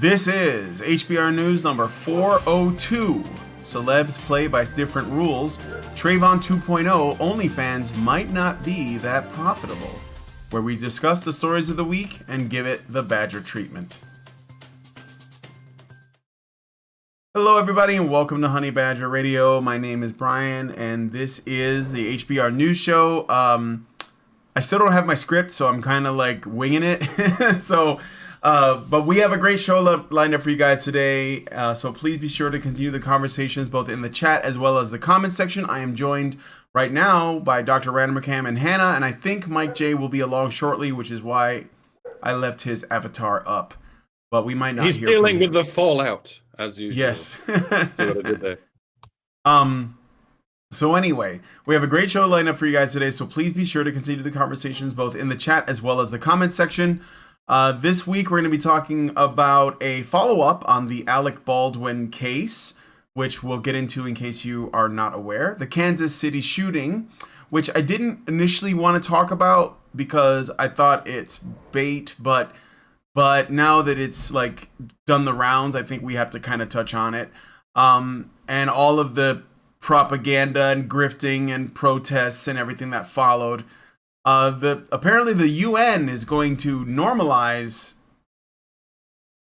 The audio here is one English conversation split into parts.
This is HBR News number 402. Celebs play by different rules. Trayvon 2.0 Onlyfans might not be that profitable. Where we discuss the stories of the week and give it the Badger treatment. Hello everybody and welcome to Honey Badger Radio. My name is Brian and this is the HBR News Show. I still don't have my script, so I'm kind of like winging it. But we have a great show lined up for you guys today. So please be sure to continue the conversations both in the chat as well as the comments section. I am joined right now by Dr. Randomacam and Hannah, and I think Mike J will be along shortly, which is why I left his avatar up. But we might not He's hear from dealing him. with the fallout, as usual. Yes. See what I did there. So anyway, we have a great show lined up for you guys today, so please be sure to continue the conversations both in the chat as well as the comments section. This week, we're going to be talking about a follow-up on the Alec Baldwin case, which we'll get into in case you are not aware. The Kansas City shooting, which I didn't initially want to talk about because I thought it's bait, but now that it's like done the rounds, I think we have to kind of touch on it. And all of the propaganda and grifting and protests and everything that followed. Apparently the UN is going to normalize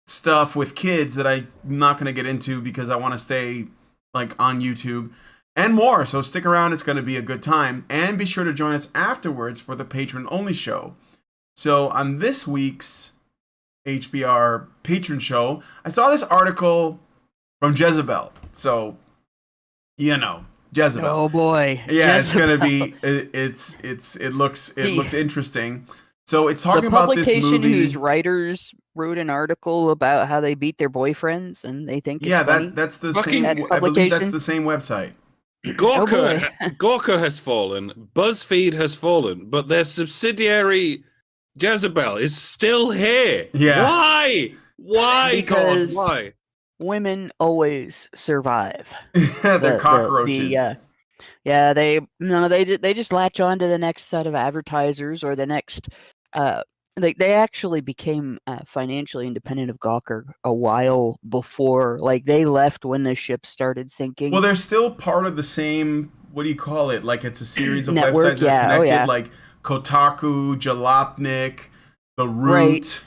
stuff with kids that I'm not going to get into because I want to stay like on YouTube and more. So stick around. It's going to be a good time, and be sure to join us afterwards for the patron only show. So on this week's HBR patron show, I saw this article from Jezebel. So, you know, Jezebel. Oh boy. Yeah, Jezebel. it's gonna be. It looks interesting. So it's talking about this publication movie. whose writers wrote an article about how they beat their boyfriends and they think it's funny. that's the Fucking same. I believe that's the same website. Gawker has fallen. BuzzFeed has fallen, but their subsidiary Jezebel is still here. Yeah. Why? Why, Because- God? Why? Women always survive. They're cockroaches. They just latch on to the next set of advertisers or the next. They actually became financially independent of Gawker a while before. Like they left when the ship started sinking. Well, they're still part of the same. What do you call it? Like it's a series of Network, websites that are connected. yeah. Like Kotaku, Jalopnik, The Root. Right.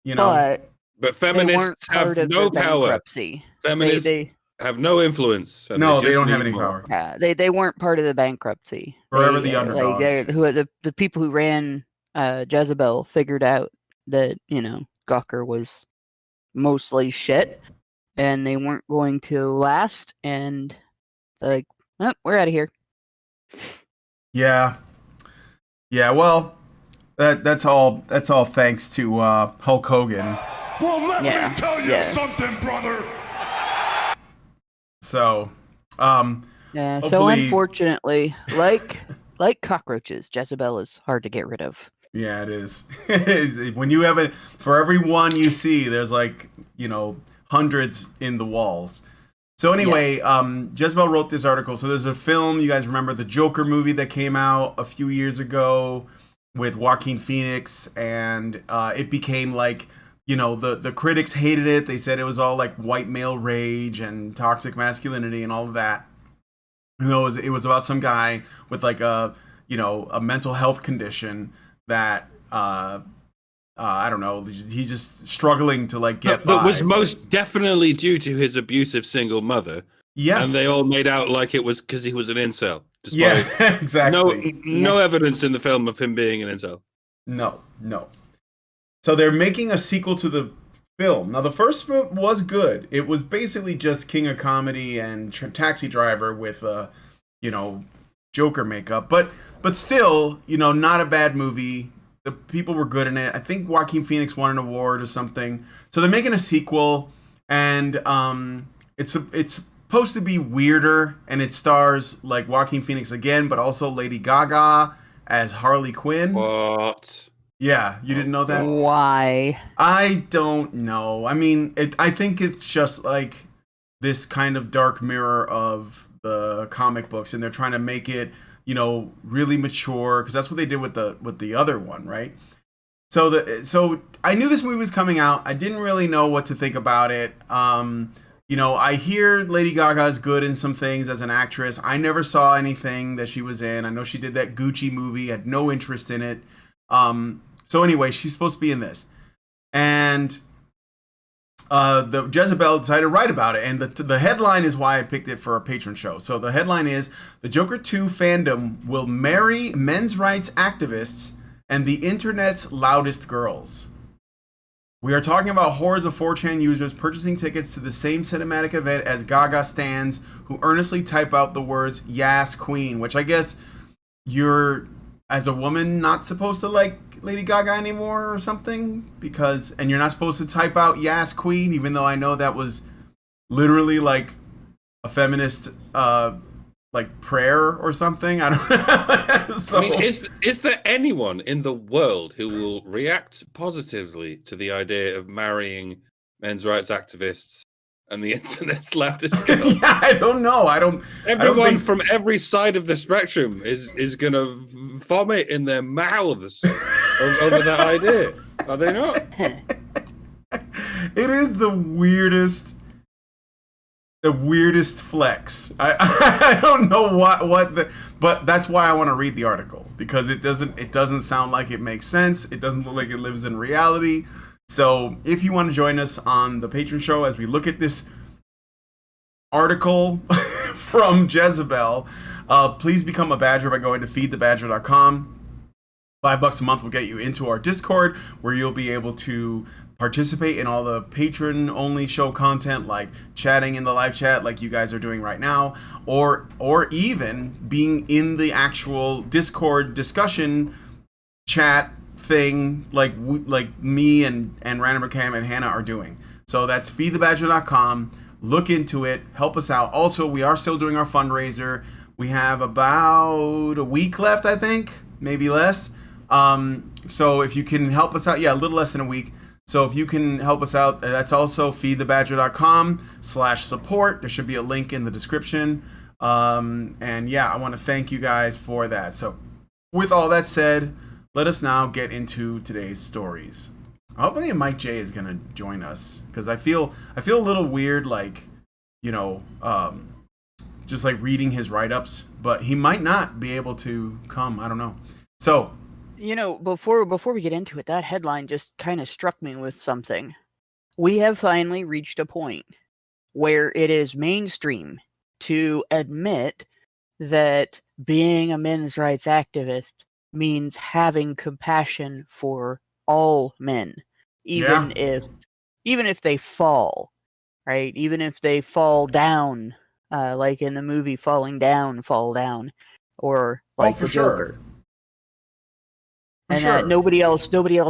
You know. But they weren't feminists have part of no the power. bankruptcy. Feminists They have no influence. and No, they just don't have need any more. power. they weren't part of the bankruptcy. Forever They, the underdogs. the people who ran Jezebel figured out that Gawker was mostly shit, and they weren't going to last. And they're like, oh, we're out of here. Yeah. Well, that's all thanks to Hulk Hogan. Well, let Yeah, me tell you yeah. something, brother. So, Yeah. So Hopefully- unfortunately, like cockroaches, Jezebel is hard to get rid of. yeah, it is. When you have for every one you see, there's like, hundreds in the walls. So anyway, Jezebel wrote this article. So there's a film, you guys remember the Joker movie that came out a few years ago with Joaquin Phoenix, and it became like, the critics hated it. They said it was all like white male rage and toxic masculinity and all of that. It was about some guy with like a mental health condition that I don't know, he's just struggling to like get by. But was most definitely due to his abusive single mother. Yes. And they all made out like it was because he was an incel. Despite Yeah, exactly. no evidence in the film of him being an incel. No. So they're making a sequel to the film. Now, the first film was good. It was basically just King of Comedy and Taxi Driver with, Joker makeup. But still, not a bad movie. The people were good in it. I think Joaquin Phoenix won an award or something. So they're making a sequel, and it's supposed to be weirder, and it stars like Joaquin Phoenix again, but also Lady Gaga as Harley Quinn. What? Yeah, you didn't know that? Why? I don't know. I mean, I think it's just like this kind of dark mirror of the comic books, and they're trying to make it, really mature, because that's what they did with the other one, right? So I knew this movie was coming out. I didn't really know what to think about it. I hear Lady Gaga is good in some things as an actress. I never saw anything that she was in. I know she did that Gucci movie. Had no interest in it. So anyway, she's supposed to be in this, and the Jezebel decided to write about it, and the headline is why I picked it for a patron show. So the headline is: The Joker 2 fandom will marry men's rights activists and the internet's loudest girls. We are talking about hordes of 4chan users purchasing tickets to the same cinematic event as Gaga stans who earnestly type out the words "Yas Queen," which I guess you're, as a woman, not supposed to like Lady Gaga anymore or something, and you're not supposed to type out "Yas Queen," even though I know that was literally like a feminist like prayer or something. I don't know. So, I mean, is there anyone in the world who will react positively to the idea of marrying men's rights activists and the internet's loudest girls? Yeah, I don't know. Everyone from every side of the spectrum is going to vomit in their mouths over that idea. Are they not? It is the weirdest flex. I don't know but that's why I want to read the article, because it doesn't sound like it makes sense. It doesn't look like it lives in reality. So if you want to join us on the Patreon show as we look at this article from Jezebel, please become a Badger by going to feedthebadger.com. $5 a month will get you into our Discord, where you'll be able to participate in all the patron-only show content, like chatting in the live chat like you guys are doing right now, or even being in the actual Discord discussion chat thing like me and Random Cam and Hannah are doing. So that's feedthebadger.com. Look into it. Help us out. Also, we are still doing our fundraiser. We have about a week left, I think, maybe less. So if you can help us out, a little less than a week. So if you can help us out, that's also feedthebadger.com/support. There should be a link in the description. I want to thank you guys for that. So with all that said, let us now get into today's stories. I hope Mike J is going to join us, because I feel a little weird, like, just like reading his write-ups, but he might not be able to come. I don't know. So, before we get into it, that headline just kind of struck me with something. We have finally reached a point where it is mainstream to admit that being a men's rights activist means having compassion for all men, even if they fall, right? Even if they fall down, like in the movie Fall Down, or like the Joker. And that nobody else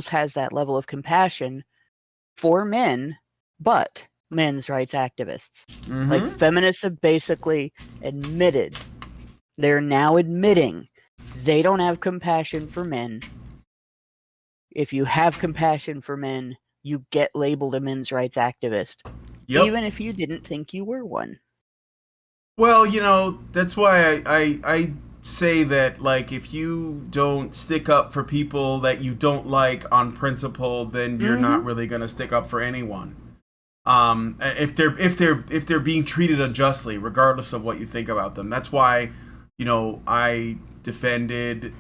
has that level of compassion for men, but men's rights activists. Mm-hmm. Like, feminists have basically admitted, they're now admitting they don't have compassion for men. If you have compassion for men, you get labeled a men's rights activist, even if you didn't think you were one. Well, that's why I say that, like, if you don't stick up for people that you don't like on principle, then you're not really going to stick up for anyone. If they're being treated unjustly, regardless of what you think about them. That's why, I defended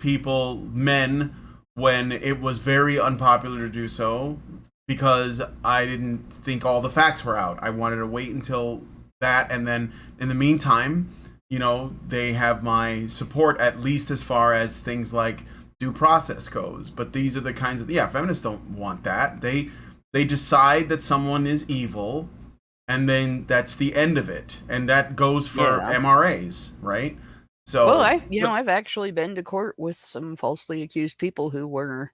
men, when it was very unpopular to do so, because I didn't think all the facts were out. I wanted to wait until that, and then in the meantime, they have my support, at least as far as things like due process goes. But these are the kinds of, feminists don't want that. They decide that someone is evil, and then that's the end of it. And that goes for MRAs, right? So, well, I've actually been to court with some falsely accused people who were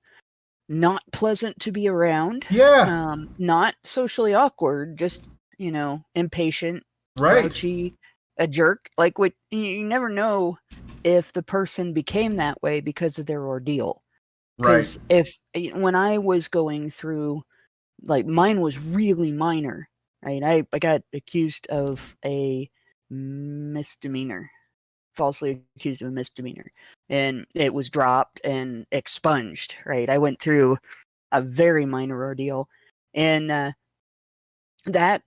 not pleasant to be around. Yeah. Not socially awkward, just, impatient, right, grouchy, a jerk. Like, what, you never know if the person became that way because of their ordeal. Right. When I was going through, like, mine was really minor, right? I got accused of a misdemeanor. Falsely accused of a misdemeanor. and it was dropped and expunged, right? I went through a very minor ordeal, and that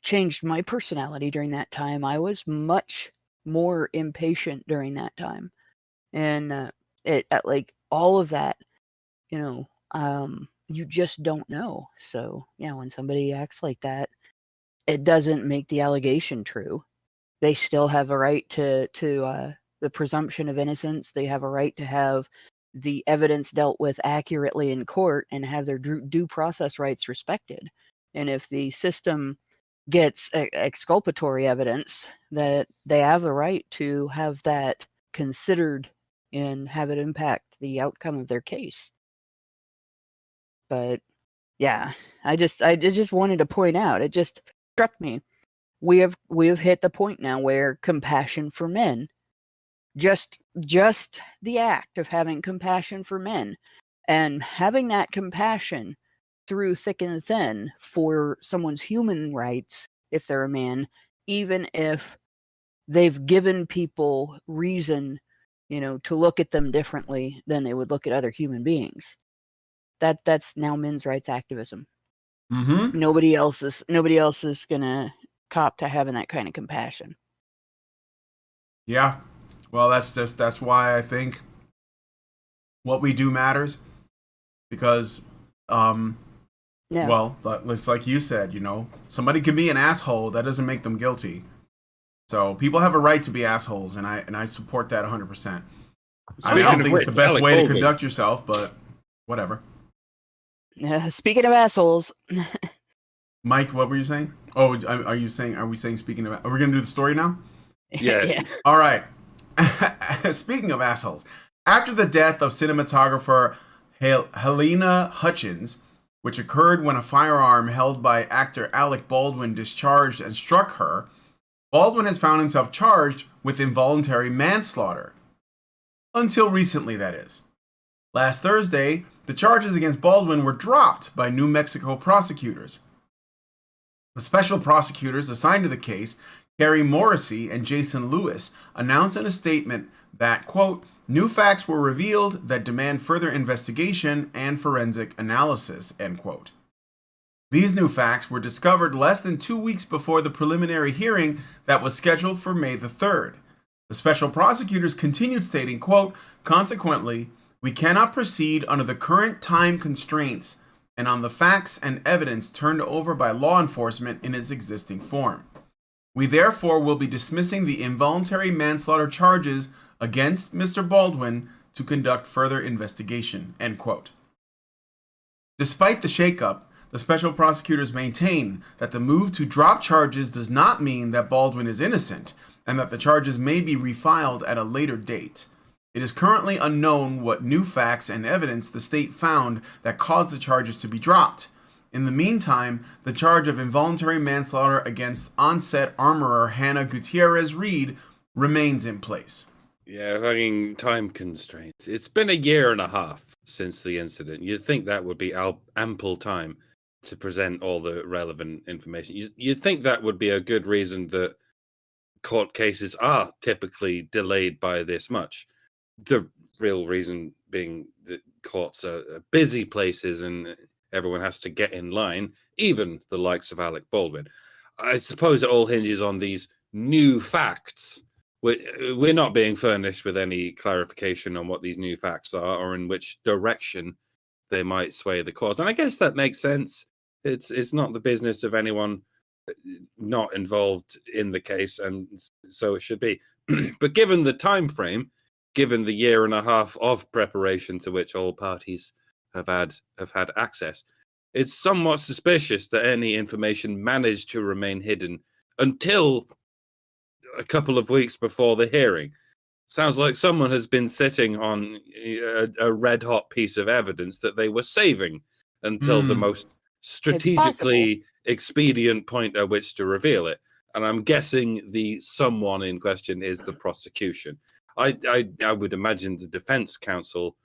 changed my personality during that time. I was much more impatient during that time, and like all of that, you know, you just don't know. So yeah, when somebody acts like that, it doesn't make the allegation true. They still have a right to the presumption of innocence. They have a right to have the evidence dealt with accurately in court and have their due process rights respected. And if the system gets exculpatory evidence, that they have the right to have that considered and have it impact the outcome of their case. But yeah, I just wanted to point out, it just struck me. We have hit the point now where compassion for men, just the act of having compassion for men and having that compassion through thick and thin for someone's human rights, if they're a man, even if they've given people reason, to look at them differently than they would look at other human beings. That's now men's rights activism. Mm-hmm. Nobody else is gonna cop to having that kind of compassion. Yeah. Well, that's why I think what we do matters, because Yeah. well, it's like you said, somebody can be an asshole. That doesn't make them guilty. So people have a right to be assholes, and I support that 100%. I don't think it's the best way to conduct yourself, but whatever. Speaking of assholes, Mike, what were you saying? Oh, are we saying speaking of? Are we gonna do the story now? Yeah. All right. Speaking of assholes, after the death of cinematographer Helena Hutchins, which occurred when a firearm held by actor Alec Baldwin discharged and struck her, Baldwin has found himself charged with involuntary manslaughter. Until recently, that is. Last Thursday, the charges against Baldwin were dropped by New Mexico prosecutors. The special prosecutors assigned to the case, Carrie Morrissey and Jason Lewis, announced in a statement that, quote, new facts were revealed that demand further investigation and forensic analysis, end quote. These new facts were discovered less than 2 weeks before the preliminary hearing that was scheduled for May the 3rd. The special prosecutors continued stating, quote, consequently, we cannot proceed under the current time constraints and on the facts and evidence turned over by law enforcement in its existing form. We therefore will be dismissing the involuntary manslaughter charges against Mr. Baldwin to conduct further investigation, end quote. Despite the shakeup, the special prosecutors maintain that the move to drop charges does not mean that Baldwin is innocent and that the charges may be refiled at a later date. It is currently unknown what new facts and evidence the state found that caused the charges to be dropped. In the meantime, the charge of involuntary manslaughter against on-set armorer Hannah Gutierrez Reed remains in place. Yeah, having time constraints. It's been 1.5 years since the incident. You'd think that would be ample time to present all the relevant information. You'd think that would be a good reason that court cases are typically delayed by this much. The real reason being that courts are busy places and everyone has to get in line, even the likes of Alec Baldwin. I suppose it all hinges on these new facts. We're not being furnished with any clarification on what these new facts are or in which direction they might sway the cause. And I guess that makes sense. It's not the business of anyone not involved in the case, and so it should be. But given the time frame, given the 1.5 years of preparation to which all parties have had access, it's somewhat suspicious that any information managed to remain hidden until a couple of weeks before the hearing. Sounds like someone has been sitting on a red-hot piece of evidence that they were saving until the most strategically expedient point at which to reveal it. And I'm guessing the someone in question is the prosecution. I would imagine the defense counsel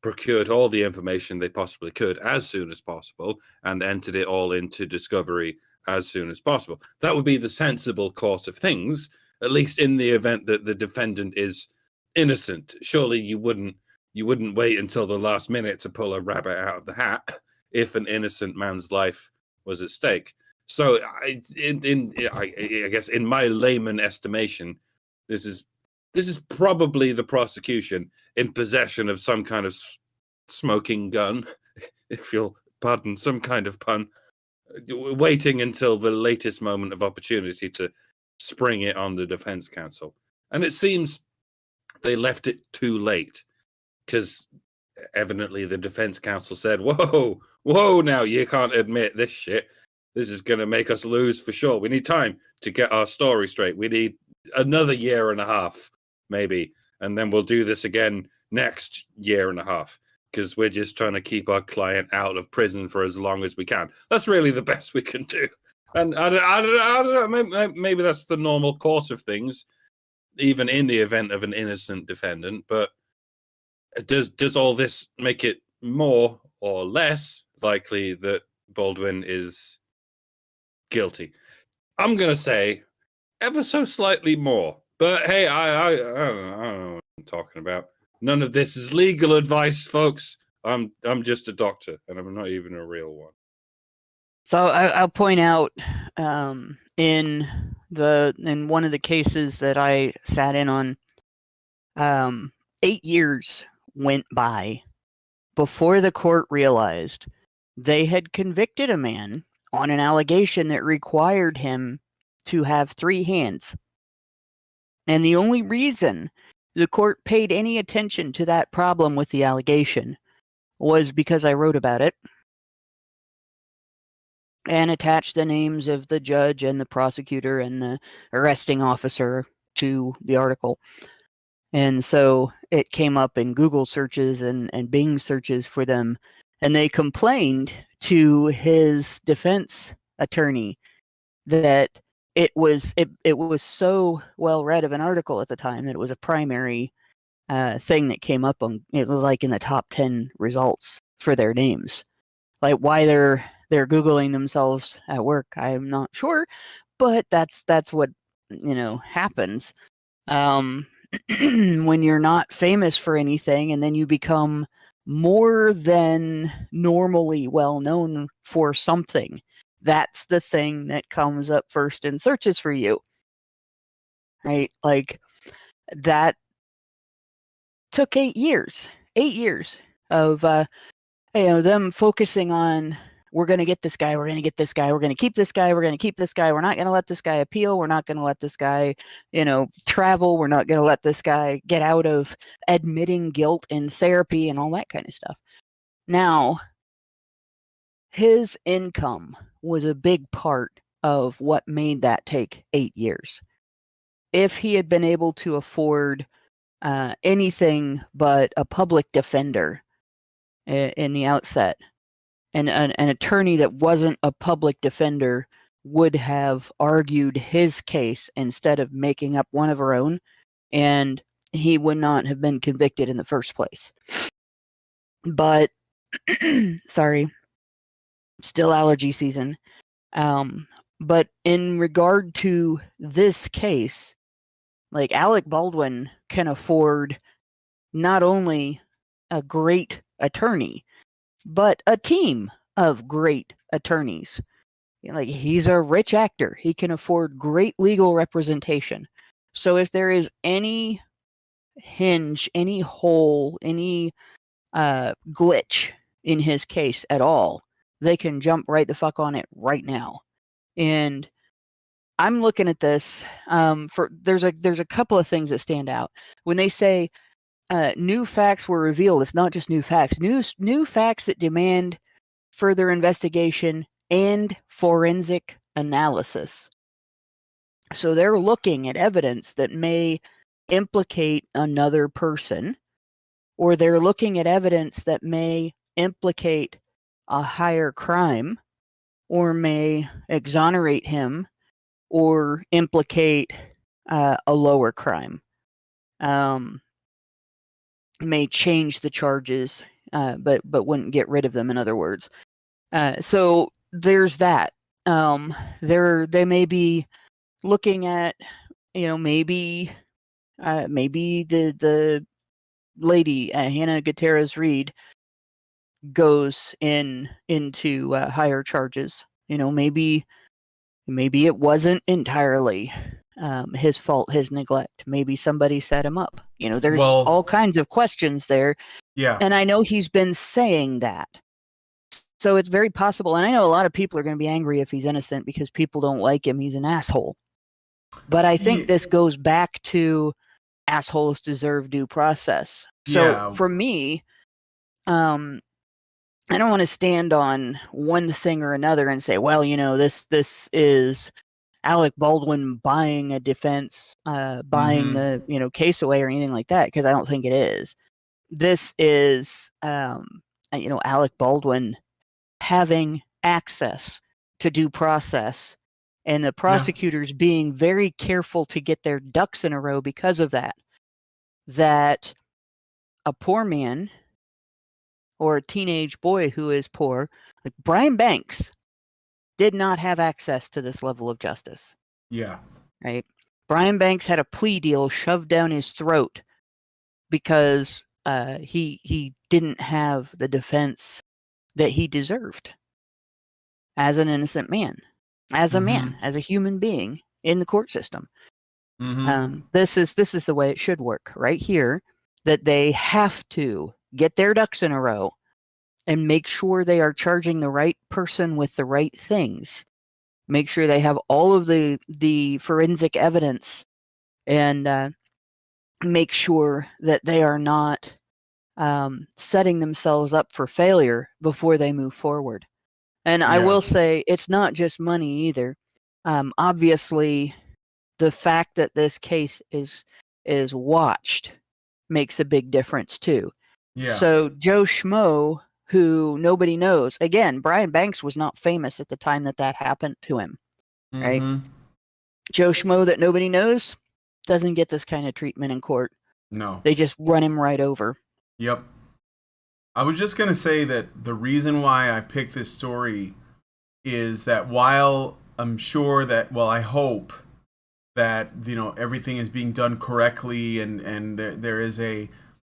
procured all the information they possibly could as soon as possible and entered it all into discovery as soon as possible. That would be the sensible course of things, at least in the event that the defendant is innocent. Surely you wouldn't wait until the last minute to pull a rabbit out of the hat if an innocent man's life was at stake. So I guess in my layman estimation, this is probably the prosecution in possession of some kind of smoking gun, if you'll pardon some kind of pun, waiting until the latest moment of opportunity to spring it on the defense counsel. And it seems they left it too late, because evidently the defense counsel said, whoa, now you can't admit this shit. This is going to make us lose for sure. We need time to get our story straight. We need another year and a half, maybe. And then we'll do this again next year and a half, because we're just trying to keep our client out of prison for as long as we can. That's really the best we can do. And I don't know, maybe that's the normal course of things, even in the event of an innocent defendant. But does all this make it more or less likely that Baldwin is guilty? I'm going to say ever so slightly more. But hey, I don't know what I'm talking about. None of this is legal advice, folks. I'm just a doctor, and I'm not even a real one. So I'll point out in one of the cases that I sat in on, 8 years went by before the court realized they had convicted a man on an allegation that required him to have 3 hands. And the only reason the court paid any attention to that problem with the allegation was because I wrote about it and attached the names of the judge and the prosecutor and the arresting officer to the article. And so it came up in Google searches and Bing searches for them. And they complained to his defense attorney that it was so well read of an article at the time that it was a primary thing that came up on, it was like in the top 10 results for their names. Like why they're Googling themselves at work, I'm not sure, but that's what happens when you're not famous for anything, and then you become more than normally well known for something. That's the thing that comes up first in searches for you, right? Like that took 8 years. 8 years of them focusing on, we're going to get this guy, we're going to get this guy, we're going to keep this guy, we're going to keep this guy, we're not going to let this guy appeal, we're not going to let this guy, travel, we're not going to let this guy get out of admitting guilt in therapy and all that kind of stuff. Now, his income was a big part of what made that take 8 years. If he had been able to afford anything but a public defender in the outset, and an attorney that wasn't a public defender would have argued his case instead of making up one of her own, and he would not have been convicted in the first place. But sorry, still allergy season. But in regard to this case, like Alec Baldwin can afford not only a great attorney, but a team of great attorneys. Like, he's a rich actor. He can afford great legal representation. So if there is any hinge, any hole, any glitch in his case at all, they can jump right the fuck on it right now. And I'm looking at this there's a couple of things that stand out. When they say new facts were revealed, it's not just new facts. New facts that demand further investigation and forensic analysis. So they're looking at evidence that may implicate another person, or they're looking at evidence that may implicate a higher crime, or may exonerate him, or implicate a lower crime. May change the charges, but wouldn't get rid of them, in other words. So there's that. They may be looking at, maybe maybe the lady Hannah Gutierrez Reed goes into higher charges. Maybe it wasn't entirely his fault, his neglect. Maybe somebody set him up. There's all kinds of questions there. Yeah. And I know he's been saying that. So it's very possible. And I know a lot of people are going to be angry if he's innocent because people don't like him. He's an asshole. But I think this goes back to assholes deserve due process. So for me, I don't want to stand on one thing or another and say, well, this is Alec Baldwin buying a defense, buying the case away or anything like that, because I don't think it is. This is Alec Baldwin having access to due process, and the prosecutors being very careful to get their ducks in a row because of that. That a poor man or a teenage boy who is poor, like Brian Banks, did not have access to this level of justice. Yeah. Right? Brian Banks had a plea deal shoved down his throat because he didn't have the defense that he deserved as an innocent man, as a man, as a human being in the court system. This is the way it should work right here, that they have to get their ducks in a row and make sure they are charging the right person with the right things. Make sure they have all of the forensic evidence, and make sure that they are not setting themselves up for failure before they move forward. And I will say, it's not just money either. Obviously, the fact that this case is watched makes a big difference too. Yeah. So Joe Schmo, who nobody knows, again, Brian Banks was not famous at the time that happened to him, right? Joe Schmo that nobody knows doesn't get this kind of treatment in court. No. They just run him right over. Yep. I was just going to say that the reason why I picked this story is that while I'm sure that, well, I hope that, everything is being done correctly and there is a,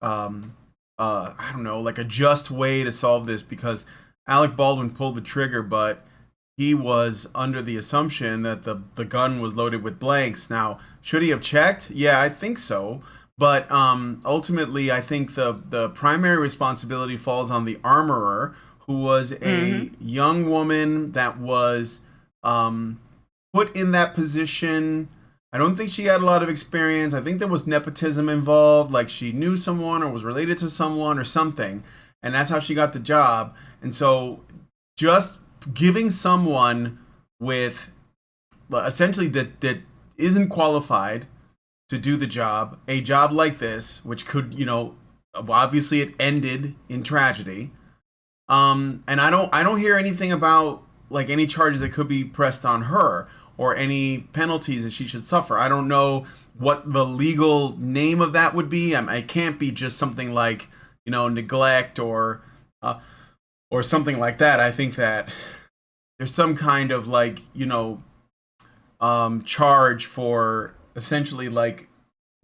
I don't know, like a just way to solve this, because Alec Baldwin pulled the trigger, but he was under the assumption that the gun was loaded with blanks. Now, should he have checked? Yeah, I think so. But ultimately, I think the primary responsibility falls on the armorer, who was a young woman that was put in that position. I don't think she had a lot of experience. I think there was nepotism involved, like she knew someone or was related to someone or something, and that's how she got the job. And so just giving someone with essentially that isn't qualified to do the job, a job like this, which could, obviously it ended in tragedy. And I don't hear anything about like any charges that could be pressed on her or any penalties that she should suffer. I don't know what the legal name of that would be. It can't be just something like, neglect or something like that. I think that there's some kind of like, charge for essentially like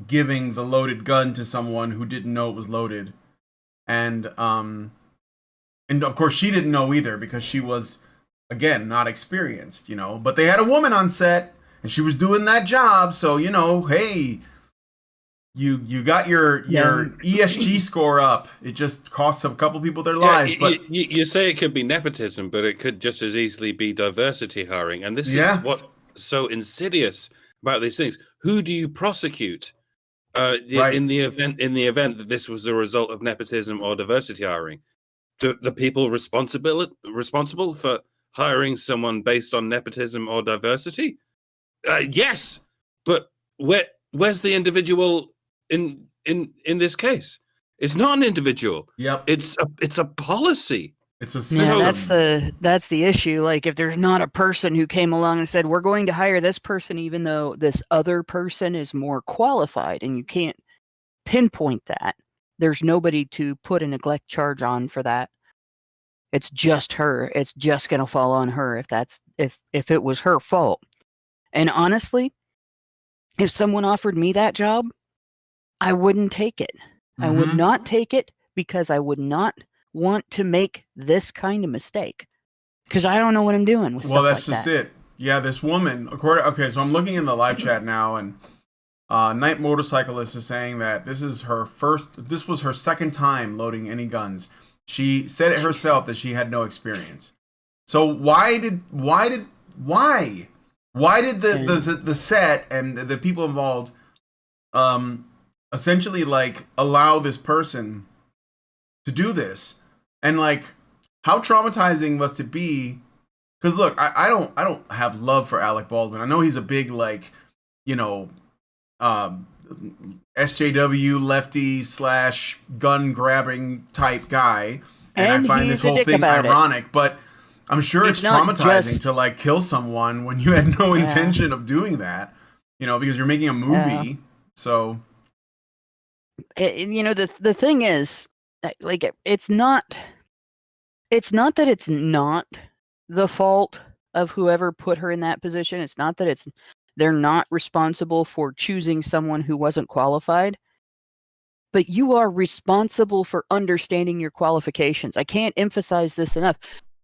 giving the loaded gun to someone who didn't know it was loaded. And of course she didn't know either, because she was, again, not experienced, but they had a woman on set and she was doing that job. So, hey, you got your ESG score up. It just costs a couple people their lives. But you say it could be nepotism, but it could just as easily be diversity hiring. And this is what's so insidious about these things. Who do you prosecute in the event that this was the result of nepotism or diversity hiring? The people responsible for hiring someone based on nepotism or diversity? Yes, but where's the individual in this case? It's not an individual. Yep. It's a policy. It's a system. Yeah, that's the issue. Like, if there's not a person who came along and said, we're going to hire this person even though this other person is more qualified, and you can't pinpoint that, there's nobody to put a neglect charge on for that. It's just her. It's just going to fall on her if it was her fault. And honestly, if someone offered me that job, I wouldn't take it. I would Mhm. not take it because I would not want to make this kind of mistake. Because I don't know what I'm doing with Well, stuff that's like just that. it. Yeah, this woman, okay, so I'm looking in the live chat now, and Night Motorcyclist is saying that this was her second time loading any guns. She said it Jeez. herself that she had no experience. So why did the set and the people involved um essentially like allow this person to do this? And like, how traumatizing must it be? Because look, I don't have love for Alec Baldwin. I know he's a big, like, you know, um, SJW lefty slash gun grabbing type guy, and I And find this he's a whole dick thing about it. ironic. But I'm sure He's it's not traumatizing just to like kill someone when you had no Yeah. intention of doing that. Because you're making a movie. So the thing is, like, it's not that it's not the fault of whoever put her in that position. It's not that they're not responsible for choosing someone who wasn't qualified, but you are responsible for understanding your qualifications. I can't emphasize this enough.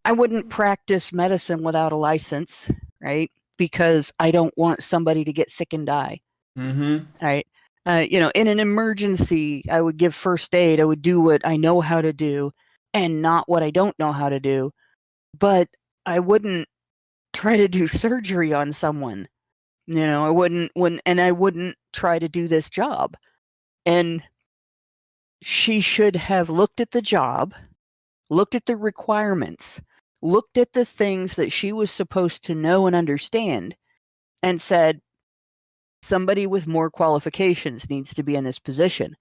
I wouldn't practice medicine without a license, right? Because I don't want somebody to get sick and die. mm-hmm. Right. In an emergency, I would give first aid. I would do what I know how to do and not what I don't know how to do. But I wouldn't try to do surgery on someone. I wouldn't try to do this job. And she should have looked at the job, looked at the requirements, looked at the things that she was supposed to know and understand, and said, somebody with more qualifications needs to be in this position.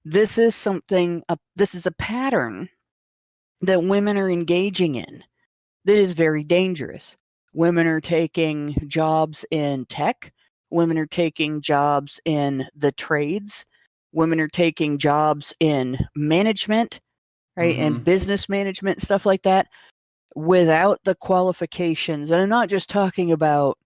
This is a pattern that women are engaging in that is very dangerous. Women are taking jobs in tech. Women are taking jobs in the trades. Women are taking jobs in management, right? Mm-hmm. And business management, stuff like that, without the qualifications. And I'm not just talking about,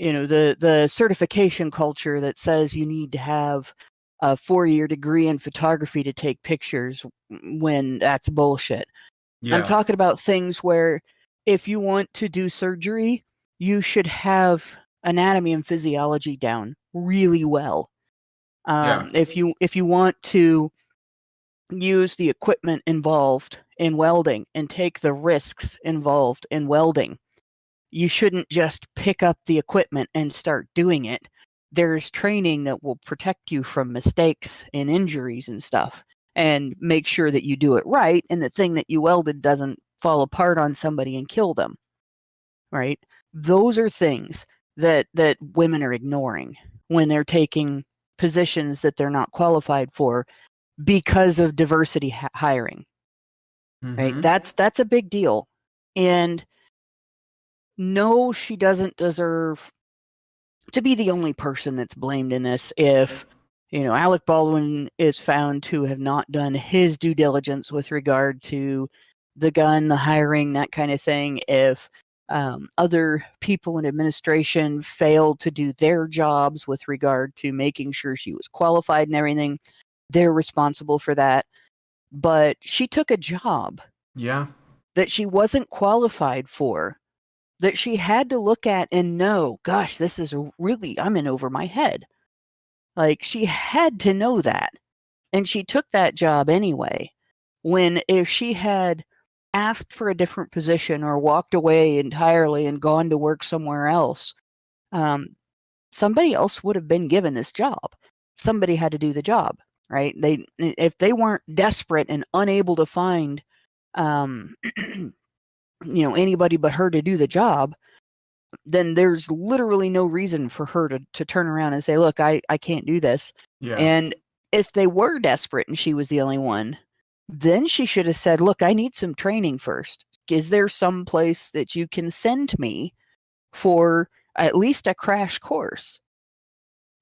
the certification culture that says you need to have a 4-year degree in photography to take pictures, when that's bullshit. I'm Yeah. talking about things where if you want to do surgery, you should have anatomy and physiology down really well. Yeah. If you want to use the equipment involved in welding and take the risks involved in welding, you shouldn't just pick up the equipment and start doing it. There's training that will protect you from mistakes and injuries and stuff, and make sure that you do it right and the thing that you welded doesn't fall apart on somebody and kill them, right? Those are things that women are ignoring when they're taking positions that they're not qualified for because of diversity hiring, right? Mm-hmm. That's a big deal. And no, she doesn't deserve to be the only person that's blamed in this. If Alec Baldwin is found to have not done his due diligence with regard to the gun, the hiring, that kind of thing, if other people in administration failed to do their jobs with regard to making sure she was qualified and everything, they're responsible for that. But she took a job Yeah. that she wasn't qualified for, that she had to look at and know, gosh, this is really, I'm in over my head. Like, she had to know that. And she took that job anyway. When if she had asked for a different position or walked away entirely and gone to work somewhere else, somebody else would have been given this job. Somebody had to do the job, right? If they weren't desperate and unable to find, anybody but her to do the job, then there's literally no reason for her to turn around and say, look, I can't do this. Yeah. And if they were desperate and she was the only one, then she should have said, look, I need some training first. Is there some place that you can send me for at least a crash course?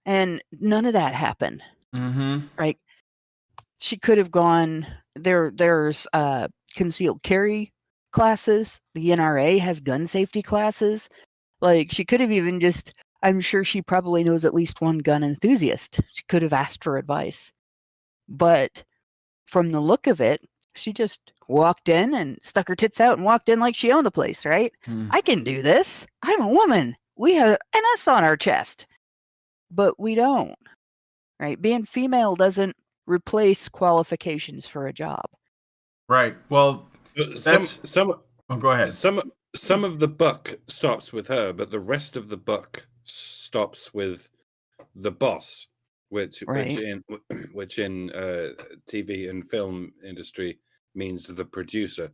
And none of that happened, Mm-hmm. right? She could have gone there's concealed carry classes. The NRA has gun safety classes. Like, she could have even just I'm sure she probably knows at least one gun enthusiast. She could have asked for advice. But from the look of it, she just walked in and stuck her tits out and walked in like she owned the place, right? I can do this. I'm a woman. We have an S on our chest. But we don't, right? Being female doesn't replace qualifications for a job. Right. Well, that's... some Oh, go ahead. some of the buck stops with her, but the rest of the buck stops with the boss, which in TV and film industry means the producer.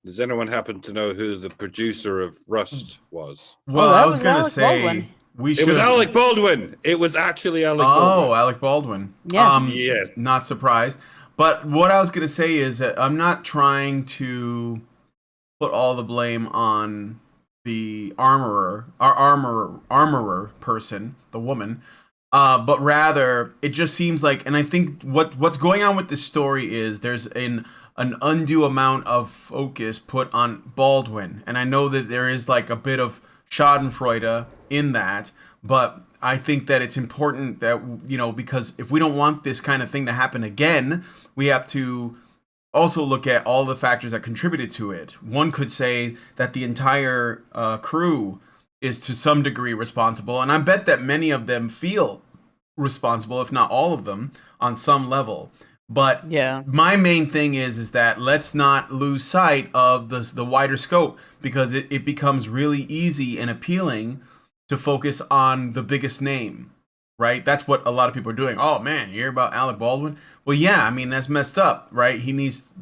Does anyone happen to know who the producer of Rust was? Well, I was gonna say Baldwin. It was Alec Baldwin. It was actually Alec Baldwin. Oh, Alec Baldwin. Yeah. Yes. Not surprised. But what I was gonna say is that I'm not trying to put all the blame on the armorer person, the woman, but rather it just seems like, and I think what's going on with this story is there's an undue amount of focus put on Baldwin, and I know that there is like a bit of Schadenfreude in that, but I think that it's important that, you know, because if we don't want this kind of thing to happen again, we have to also look at all the factors that contributed to it. One could say that the entire crew is to some degree responsible, and I bet that many of them feel responsible, if not all of them, on some level. But Yeah. my main thing is that let's not lose sight of the wider scope, because it becomes really easy and appealing to focus on the biggest name, right? That's what a lot of people are doing. Oh man, you hear about Alec Baldwin? Well, yeah, I mean, that's messed up, right? He needs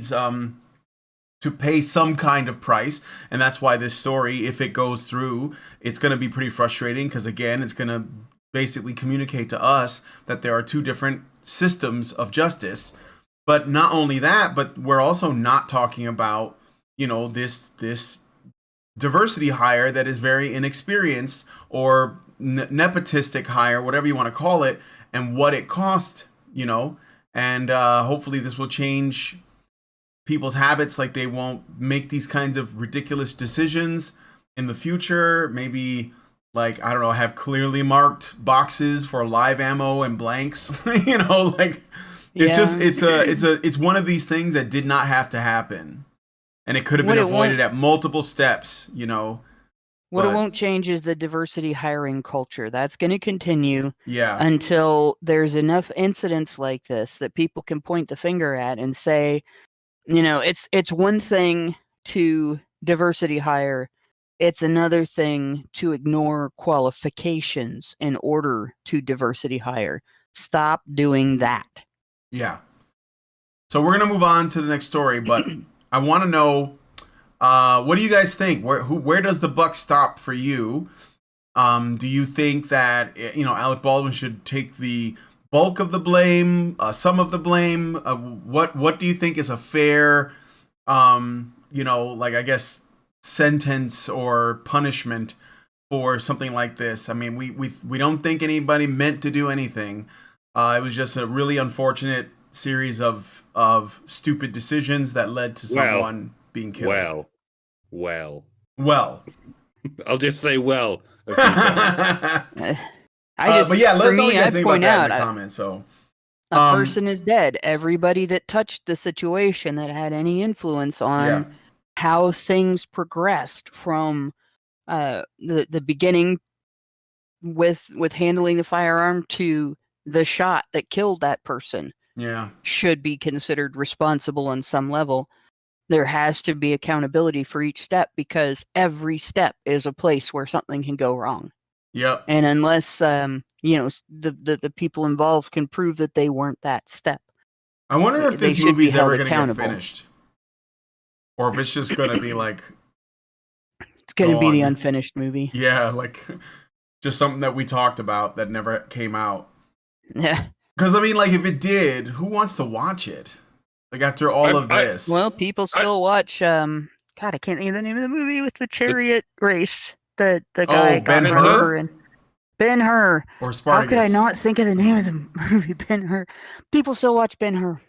to pay some kind of price, and that's why this story, if it goes through, it's going to be pretty frustrating, because again, it's going to basically communicate to us that there are two different systems of justice. But not only that, but we're also not talking about, you know, this diversity hire that is very inexperienced, or nepotistic hire, whatever you want to call it, and what it cost, you know. And hopefully this will change people's habits, like they won't make these kinds of ridiculous decisions in the future. Maybe, like, I don't know, have clearly marked boxes for live ammo and blanks. You know, like, it's just it's one of these things that did not have to happen, and it could have been avoided at multiple steps, you know. What it won't change is the diversity hiring culture. That's going to continue Yeah. until there's enough incidents like this that people can point the finger at and say, you know, it's one thing to diversity hire. It's another thing to ignore qualifications in order to diversity hire. Stop doing that. Yeah. So we're going to move on to the next story, but I want to know, what do you guys think? Where does the buck stop for you? Do you think that, you know, Alec Baldwin should take the bulk of the blame, some of the blame? What do you think is a fair, you know, like, I guess, sentence or punishment for something like this? I mean, we don't think anybody meant to do anything. It was just a really unfortunate series of stupid decisions that led to someone being killed. Well. I'll just say well a few times. But yeah, let's know what you guys think about that in the comments. So, a person is dead. Everybody that touched the situation, that had any influence on how things progressed from the beginning with handling the firearm to the shot that killed that person, should be considered responsible on some level. There has to be accountability for each step, because every step is a place where something can go wrong. Yep. And unless you know, the people involved can prove that they weren't that step, I wonder if this movie's ever going to get finished, or if it's just going to be like, it's going to be the unfinished movie. Yeah, like just something that we talked about that never came out. Yeah. Because I mean, like, if it did, who wants to watch it? Like, after all of this. Well, people still watch. God, I can't think of the name of the movie with the chariot race. The guy got run over in Ben-Hur. Or Spartacus. How could I not think of the name of the movie? Ben-Hur. People still watch Ben-Hur.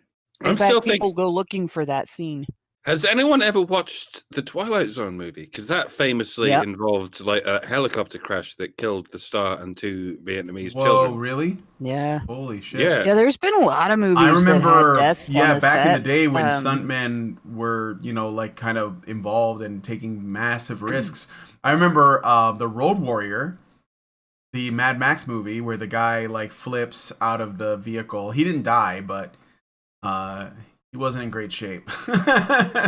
In fact, people go looking for that scene. Has anyone ever watched the Twilight Zone movie? Because that famously involved like a helicopter crash that killed the star and 2 Vietnamese Whoa, children. really? Yeah. Holy shit. Yeah, there's been a lot of movies I remember, that had deaths on the back in the set. day when stuntmen were, like kind of involved and taking massive risks. I remember the Road Warrior, the Mad Max movie, where the guy like flips out of the vehicle. He didn't die, but he wasn't in great shape.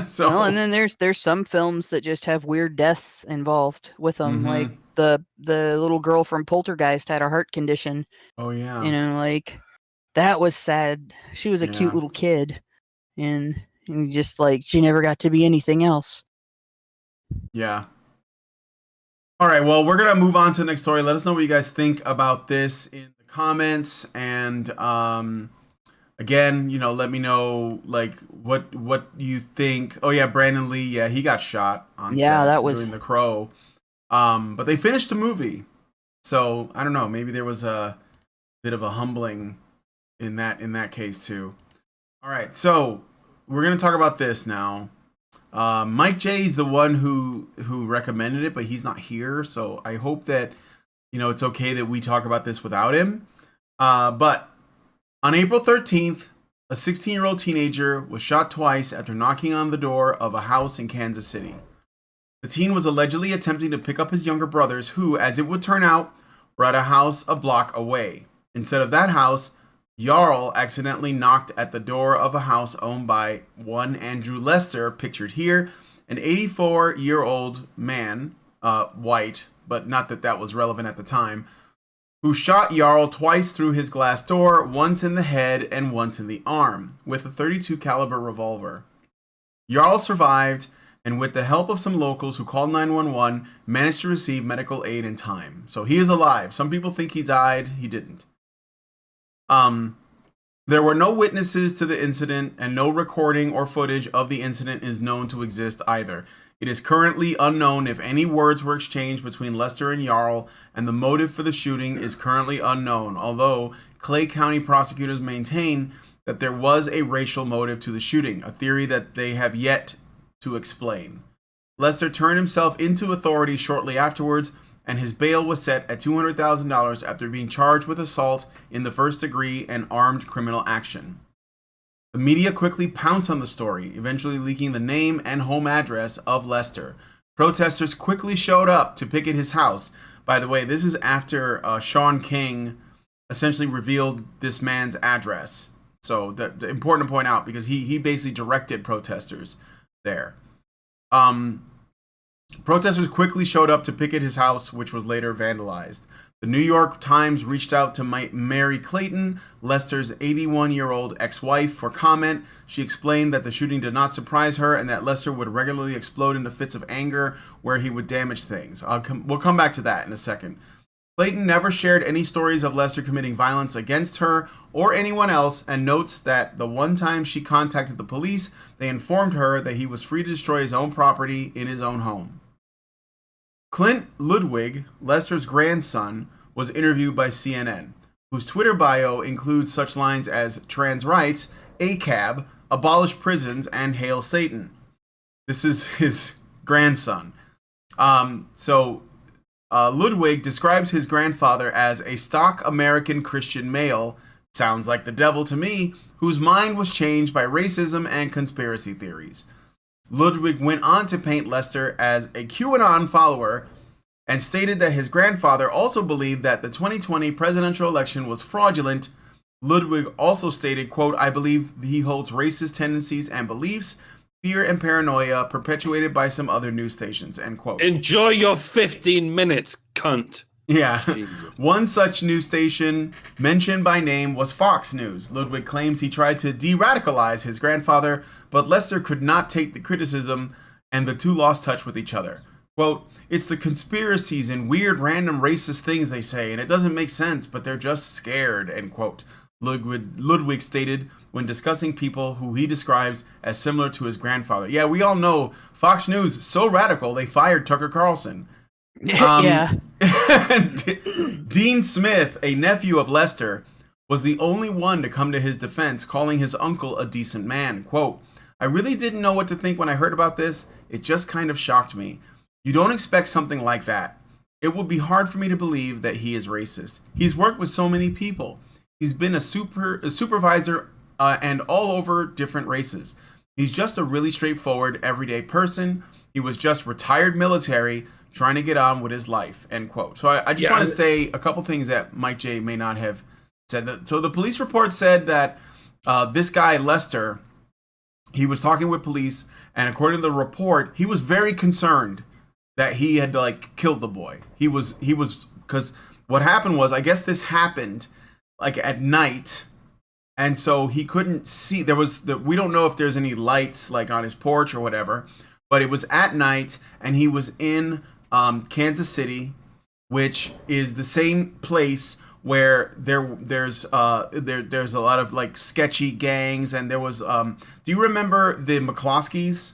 So, no, and then there's some films that just have weird deaths involved with them, like the little girl from Poltergeist had a heart condition. Oh yeah. Like that was sad. She was a cute little kid, and just like she never got to be anything else. Yeah. All right, well, we're going to move on to the next story. Let us know what you guys think about this in the comments. And again, let me know like what you think. Oh yeah, Brandon Lee, he got shot on set that was doing The Crow. But they finished the movie. So, I don't know, maybe there was a bit of a humbling in that case too. All right, so we're going to talk about this now. Mike J is the one who recommended it, but he's not here, so I hope that it's okay that we talk about this without him. But on April 13th, a 16-year-old teenager was shot twice after knocking on the door of a house in Kansas City. The teen was allegedly attempting to pick up his younger brothers, who, as it would turn out, were at a house a block away. Instead of that house, Jarl accidentally knocked at the door of a house owned by one Andrew Lester, pictured here, an 84-year-old man, white, but not that was relevant at the time, who shot Jarl twice through his glass door, once in the head and once in the arm, with a .32 caliber revolver. Jarl survived, and with the help of some locals who called 911, managed to receive medical aid in time. So he is alive. Some people think he died. He didn't. There were no witnesses to the incident, and no recording or footage of the incident is known to exist either. It is currently unknown if any words were exchanged between Lester and Jarl, and the motive for the shooting is currently unknown, although Clay County prosecutors maintain that there was a racial motive to the shooting, a theory that they have yet to explain. Lester turned himself into authorities shortly afterwards, and his bail was set at $200,000 after being charged with assault in the first degree and armed criminal action. The media quickly pounced on the story, eventually leaking the name and home address of Lester. Protesters quickly showed up to picket his house. By the way, this is after Sean King essentially revealed this man's address. So the important to point out, because he basically directed protesters there. Protesters quickly showed up to picket his house, which was later vandalized. The New York Times reached out to Mary Clayton, Lester's 81-year-old ex-wife, for comment. She explained that the shooting did not surprise her and that Lester would regularly explode into fits of anger where he would damage things. We'll come back to that in a second. Clayton never shared any stories of Lester committing violence against her or anyone else, and notes that the one time she contacted the police, they informed her that he was free to destroy his own property in his own home. Clint Ludwig, Lester's grandson, was interviewed by CNN, whose Twitter bio includes such lines as trans rights, ACAB, abolish prisons, and hail Satan. This is his grandson. Ludwig describes his grandfather as a stock American Christian male, sounds like the devil to me, whose mind was changed by racism and conspiracy theories. Ludwig went on to paint Lester as a QAnon follower and stated that his grandfather also believed that the 2020 presidential election was fraudulent. Ludwig also stated, quote, I believe he holds racist tendencies and beliefs, fear and paranoia perpetuated by some other news stations, end quote. Enjoy your 15 minutes, cunt. Yeah. One such news station mentioned by name was Fox News. Ludwig claims he tried to de-radicalize his grandfather, but Lester could not take the criticism, and the two lost touch with each other. Quote, it's the conspiracies and weird random racist things they say, and it doesn't make sense, but they're just scared, end quote. Ludwig stated when discussing people who he describes as similar to his grandfather. Yeah, we all know Fox News, so radical, they fired Tucker Carlson. Yeah. Dean Smith, a nephew of Lester, was the only one to come to his defense, calling his uncle a decent man. Quote, I really didn't know what to think when I heard about this. It just kind of shocked me. You don't expect something like that. It would be hard for me to believe that he is racist. He's worked with so many people. He's been a supervisor and all over different races. He's just a really straightforward, everyday person. He was just retired military trying to get on with his life, end quote. So I just want to say a couple things that Mike J may not have said. So the police report said that this guy, Lester, he was talking with police, and according to the report, he was very concerned that he had like killed the boy. He was because what happened was, I guess this happened like at night, and so he couldn't see. We don't know if there's any lights like on his porch or whatever, but it was at night, and he was in Kansas City, which is the same place where there's a lot of like sketchy gangs, and there was do you remember the McCloskeys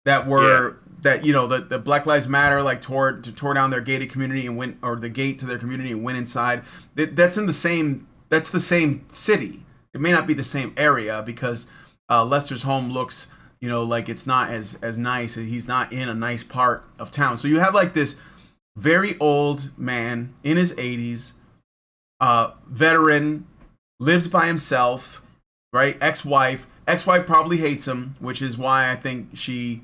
that were that the Black Lives Matter like tore down their gated community and went, or the gate to their community, and went inside? That's the same city. It may not be the same area because Lester's home looks like it's not as nice. He's not in a nice part of town. So you have like this very old man in his 80s, veteran, lives by himself, right? Ex-wife probably hates him, which is why I think she,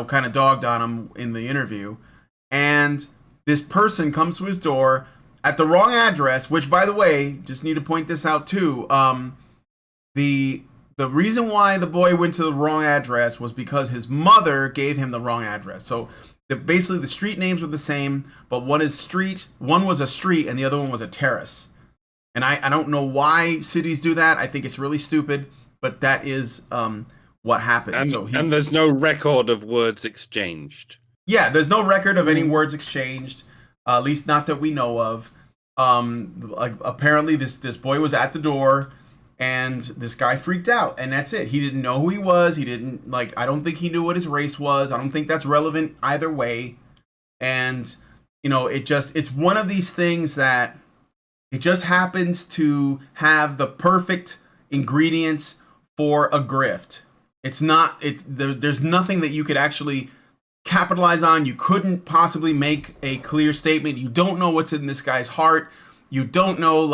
kind of dogged on him in the interview. And this person comes to his door at the wrong address, which, by the way, just need to point this out too. The reason why the boy went to the wrong address was because his mother gave him the wrong address. So basically the street names were the same, but one was a street and the other one was a terrace. And I don't know why cities do that. I think it's really stupid, but that is what happened. And there's no record of words exchanged. Yeah, there's no record of any words exchanged, at least not that we know of. Apparently this boy was at the door, and this guy freaked out, and that's it. He didn't know who he was. He didn't I don't think he knew what his race was. I don't think that's relevant either way. And it's one of these things that it just happens to have the perfect ingredients for a grift. There's nothing that you could actually capitalize on. You couldn't possibly make a clear statement. You don't know what's in this guy's heart. You don't know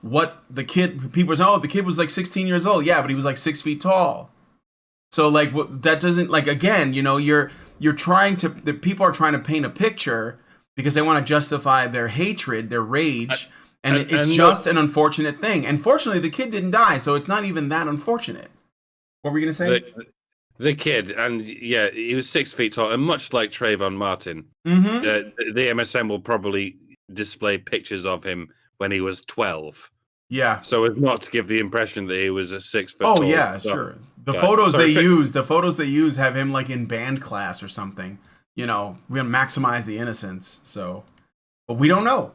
what the kid, people say, the kid was like 16 years old. Yeah, but he was like 6 feet tall. So that doesn't again, you're trying to, the people are trying to paint a picture because they want to justify their hatred, their rage. And it's just an unfortunate thing. And fortunately, the kid didn't die, so it's not even that unfortunate. What were you going to say? The kid, and yeah, he was 6 feet tall, and much like Trayvon Martin, the MSM will probably display pictures of him when he was 12. Yeah. So as not to give the impression that he was a 6 foot tall. Oh, yeah, sure. The photos they use have him like in band class or something. We're going to maximize the innocence. So, but we don't know.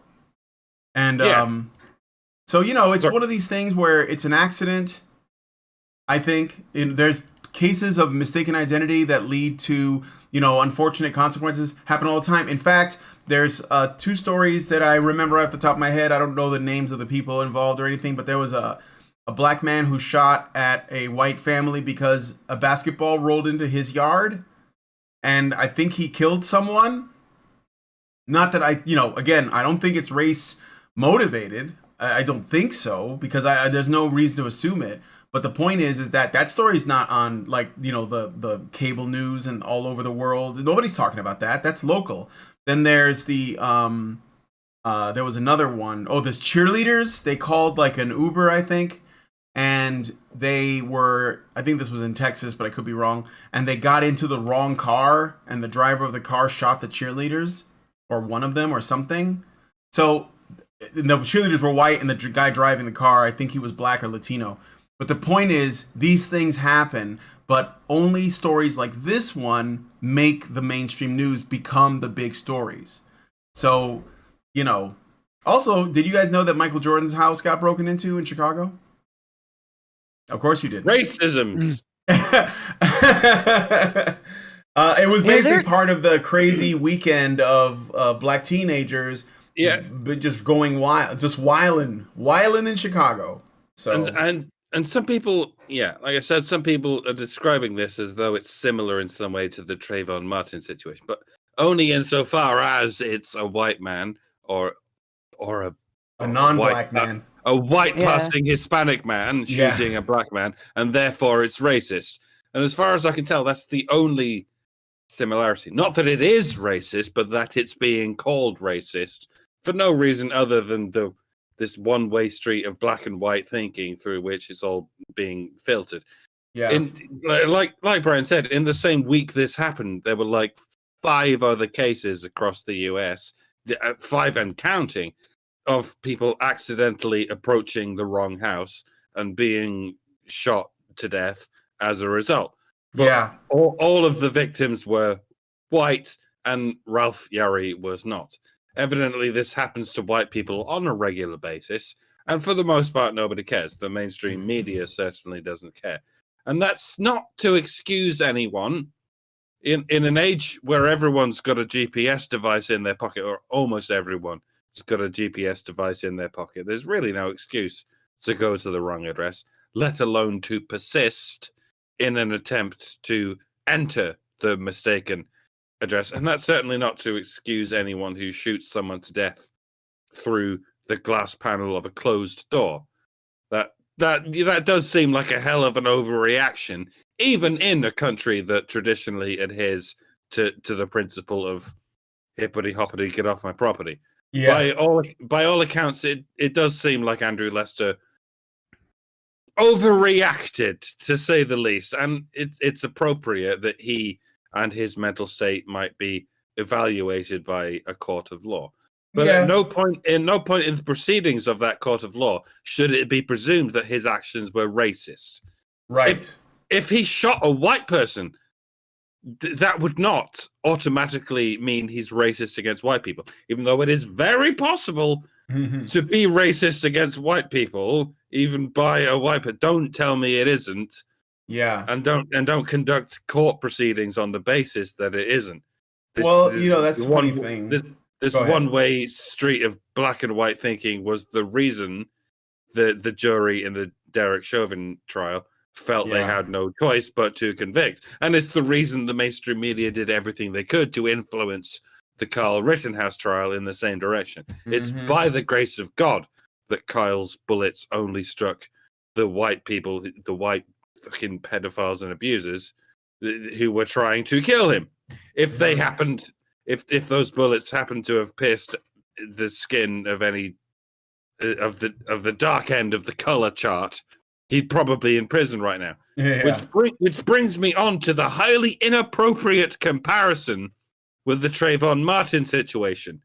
And so it's one of these things where it's an accident. I think there's cases of mistaken identity that lead to unfortunate consequences happen all the time. In fact, there's 2 stories that I remember off the top of my head. I don't know the names of the people involved or anything, but there was a black man who shot at a white family because a basketball rolled into his yard, and I think he killed someone. Not that again, I don't think it's race motivated. I don't think so, because there's no reason to assume it. But the point is that story's not on the cable news and all over the world. Nobody's talking about that. That's local. Then there's there was another one. Oh, there's cheerleaders. They called like an Uber, I think. And I think this was in Texas, but I could be wrong. And they got into the wrong car, and the driver of the car shot the cheerleaders, or one of them, or something. So the cheerleaders were white, and the guy driving the car, I think he was black or Latino. But the point is, these things happen, but only stories like this one make the mainstream news, become the big stories. So, Also, did you guys know that Michael Jordan's house got broken into in Chicago? Of course you did. Racism. It was basically part of the crazy weekend of black teenagers. Yeah, but just going wild, just wilding in Chicago. So and And some people, yeah, like I said, some people are describing this as though it's similar in some way to the Trayvon Martin situation, but only insofar as it's a white man or a non-black man, a white Yeah. passing Hispanic man shooting a black man, and therefore it's racist. And as far as I can tell, that's the only similarity. Not that it is racist, but that it's being called racist for no reason other than this one-way street of black and white thinking through which it's all being filtered. Yeah. Like Brian said, in the same week this happened, there were like 5 other cases across the US, 5 and counting, of people accidentally approaching the wrong house and being shot to death as a result. But all of the victims were white, and Ralph Yarry was not. Evidently, this happens to white people on a regular basis, and for the most part, nobody cares. The mainstream media certainly doesn't care. And that's not to excuse anyone. In an age where everyone's got a GPS device in their pocket, or almost everyone has got a GPS device in their pocket, there's really no excuse to go to the wrong address, let alone to persist in an attempt to enter the mistaken address. And that's certainly not to excuse anyone who shoots someone to death through the glass panel of a closed door. That does seem like a hell of an overreaction, even in a country that traditionally adheres to the principle of hippity hoppity, get off my property. Yeah. By all accounts, it does seem like Andrew Lester overreacted, to say the least, and it's appropriate that he and his mental state might be evaluated by a court of law. But at no point in the proceedings of that court of law should it be presumed that his actions were racist. Right. If he shot a white person, that would not automatically mean he's racist against white people, even though it is very possible to be racist against white people, even by a white person. Don't tell me it isn't. Yeah. And don't conduct court proceedings on the basis that it isn't. That's the funny thing. This one-way street of black and white thinking was the reason the jury in the Derek Chauvin trial felt they had no choice but to convict. And it's the reason the mainstream media did everything they could to influence the Kyle Rittenhouse trial in the same direction. It's by the grace of God that Kyle's bullets only struck the white people, the white fucking pedophiles and abusers who were trying to kill him. If they happened, if those bullets happened to have pierced the skin of any of the dark end of the color chart, he'd probably in prison right now. Which brings me on to the highly inappropriate comparison with the Trayvon Martin situation.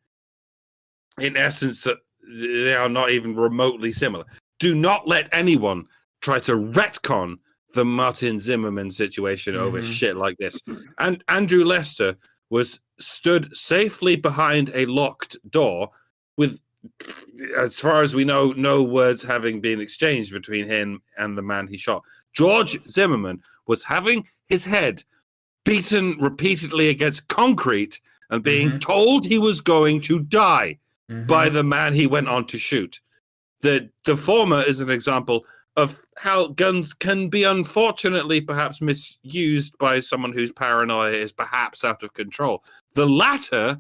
In essence, they are not even remotely similar. Do not let anyone try to retcon the Martin Zimmerman situation over shit like this. And Andrew Lester was stood safely behind a locked door with, as far as we know, no words having been exchanged between him and the man he shot. George Zimmerman was having his head beaten repeatedly against concrete and being told he was going to die by the man he went on to shoot. The former is an example of how guns can be unfortunately perhaps misused by someone whose paranoia is perhaps out of control. The latter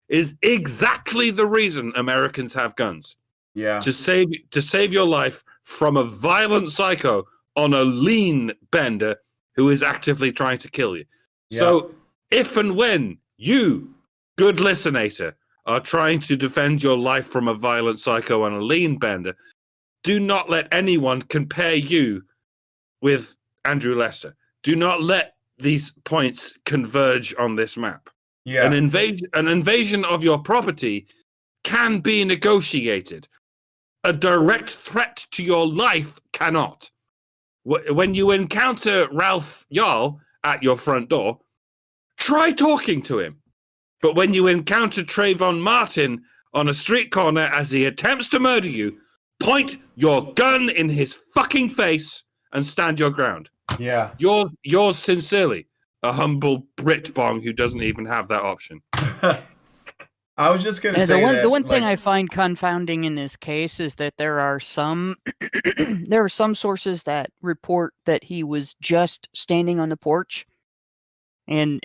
is exactly the reason Americans have guns. Yeah. To save your life from a violent psycho on a lean bender who is actively trying to kill you. Yeah. So if and when you, good listener, are trying to defend your life from a violent psycho on a lean bender, do not let anyone compare you with Andrew Lester. Do not let these points converge on this map. Yeah. An invasion of your property can be negotiated. A direct threat to your life cannot. When you encounter Ralph Yarl at your front door, try talking to him. But when you encounter Trayvon Martin on a street corner as he attempts to murder you, point your gun in his fucking face and stand your ground. Yeah. Yours sincerely, a humble Brit bong who doesn't even have that option. I was just gonna And say the that, one thing like, I find confounding in this case is that there are some there are some sources that report that he was just standing on the porch and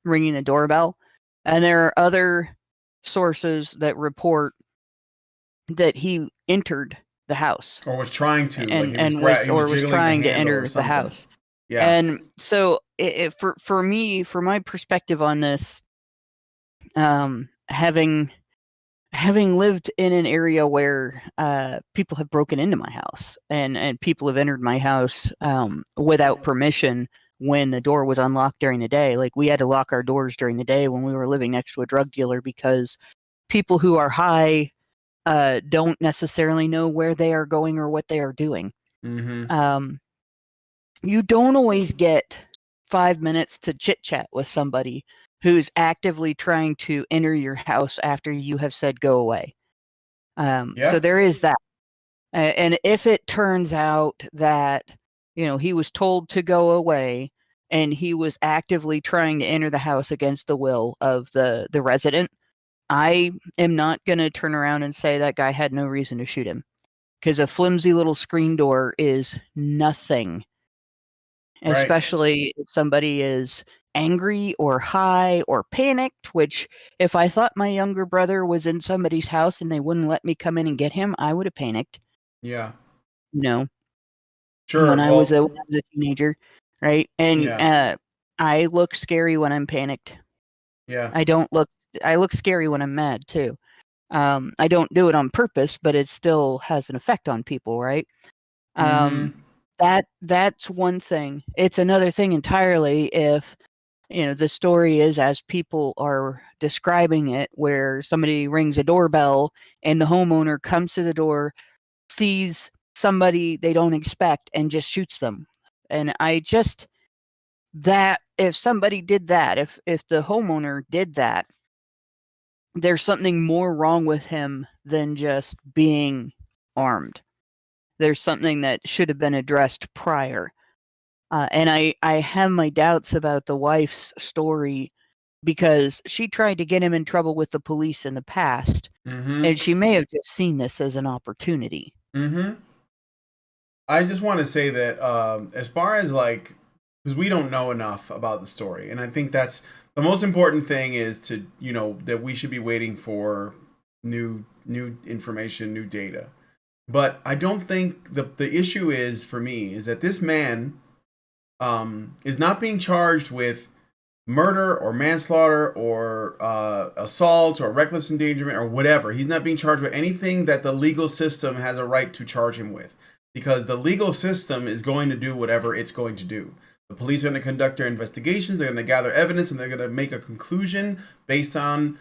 ringing the doorbell, and there are other sources that report that he entered the house or was trying to, like he was was jiggling the trying to handle or enter the something. house. Yeah. And so for me, for my perspective on this, having lived in an area where people have broken into my house and people have entered my house without permission when the door was unlocked during the day. Like, we had to lock our doors during the day when we were living next to a drug dealer because people who are high don't necessarily know where they are going or what they are doing. Mm-hmm. You don't always get 5 minutes to chit chat with somebody who's actively trying to enter your house after you have said go away. So Yeah. there is that. And if it turns out that, he was told to go away and he was actively trying to enter the house against the will of the resident, I am not going to turn around and say that guy had no reason to shoot him, because a flimsy little screen door is nothing, Right. especially if somebody is angry or high or panicked, which if I thought my younger brother was in somebody's house and they wouldn't let me come in and get him, I would have panicked, Yeah. you know, Sure. Well. when I was a teenager, right? And Yeah. I look scary when I'm panicked. Yeah. I look scary when I'm mad too. I don't do it on purpose, but it still has an effect on people, right? Mm-hmm. That's one thing. It's another thing entirely if, the story is as people are describing it, where somebody rings a doorbell and the homeowner comes to the door, sees somebody they don't expect, and just shoots them. And that if somebody did that, if the homeowner did that, there's something more wrong with him than just being armed. There's something that should have been addressed prior. And I have my doubts about the wife's story, because she tried to get him in trouble with the police in the past, Mm-hmm. and she may have just seen this as an opportunity. Mm-hmm. I just want to say that as far as like, because we don't know enough about the story, and I think that's the most important thing is to that we should be waiting for new information, new data. But I don't think the issue is for me is that this man is not being charged with murder or manslaughter or assault or reckless endangerment or whatever. He's not being charged with anything that the legal system has a right to charge him with, because the legal system is going to do whatever it's going to do. The police are going to conduct their investigations, they're going to gather evidence, and they're going to make a conclusion based on,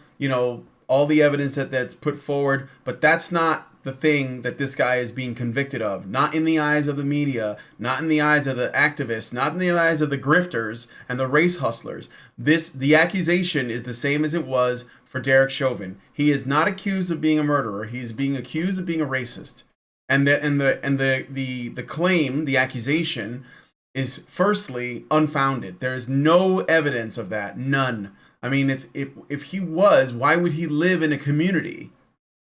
all the evidence that's put forward. But that's not the thing that this guy is being convicted of. Not in the eyes of the media, not in the eyes of the activists, not in the eyes of the grifters and the race hustlers. The accusation is the same as it was for Derek Chauvin. He is not accused of being a murderer. He's being accused of being a racist. And the claim, the accusation, is firstly unfounded. There is no evidence of that. None. I mean, if he was, why would he live in a community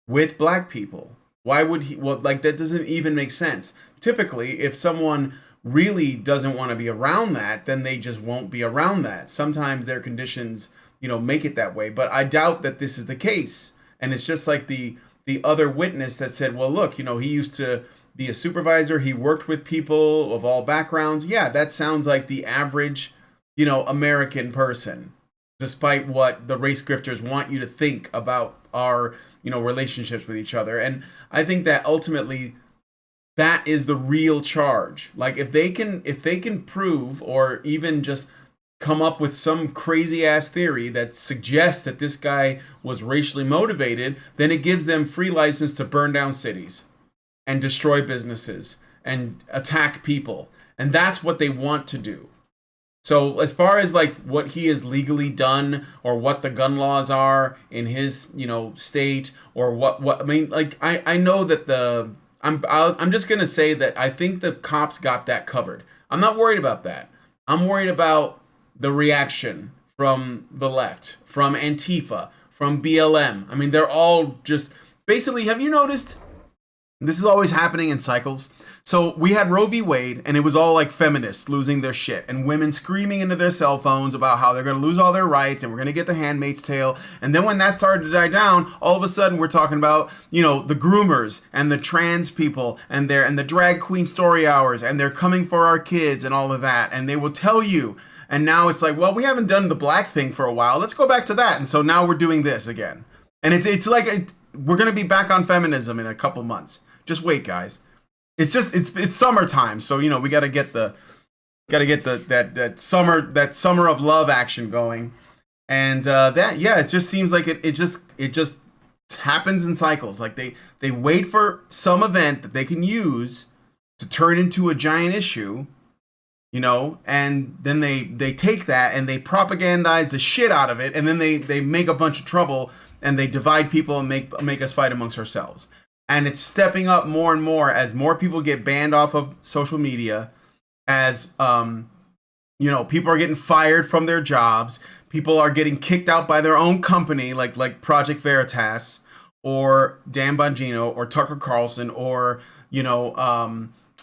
with black people? Why would he? Well, like, that doesn't even make sense. Typically, if someone really doesn't want to be around that, then they just won't be around that. Sometimes their conditions, make it that way. But I doubt that this is the case. And it's just like the other witness that said, well, look, he used to be a supervisor. He worked with people of all backgrounds. Yeah, that sounds like the average, American person, despite what the race grifters want you to think about our, relationships with each other. And I think that ultimately that is the real charge. Like, if they can prove, or even just come up with some crazy ass theory that suggests that this guy was racially motivated, then it gives them free license to burn down cities and destroy businesses and attack people. And that's what they want to do. So as far as like what he has legally done, or what the gun laws are in his, state, or what I mean, like, I know that I'm just going to say that I think the cops got that covered. I'm not worried about that. I'm worried about the reaction from the left, from Antifa, from BLM. I mean, they're all just basically. Have you noticed? This is always happening in cycles. So we had Roe v. Wade, and it was all like feminists losing their shit and women screaming into their cell phones about how they're going to lose all their rights and we're going to get the Handmaid's Tale. And then when that started to die down, all of a sudden we're talking about, you know, the groomers and the trans people and the drag queen story hours, and they're coming for our kids and all of that. And they will tell you. And now it's like, well, we haven't done the black thing for a while. Let's go back to that. And so now we're doing this again. And it's like we're going to be back on feminism in a couple months. Just wait, guys. It's summertime, so you know we gotta get that summer of love action going, and it just seems like it just happens in cycles. Like they wait for some event that they can use to turn into a giant issue, you know, and then they take that and they propagandize the shit out of it, and then they make a bunch of trouble and they divide people and make us fight amongst ourselves. And it's stepping up more and more as more people get banned off of social media, as you know, people are getting fired from their jobs, people are getting kicked out by their own company, like Project Veritas or Dan Bongino or Tucker Carlson, or you know,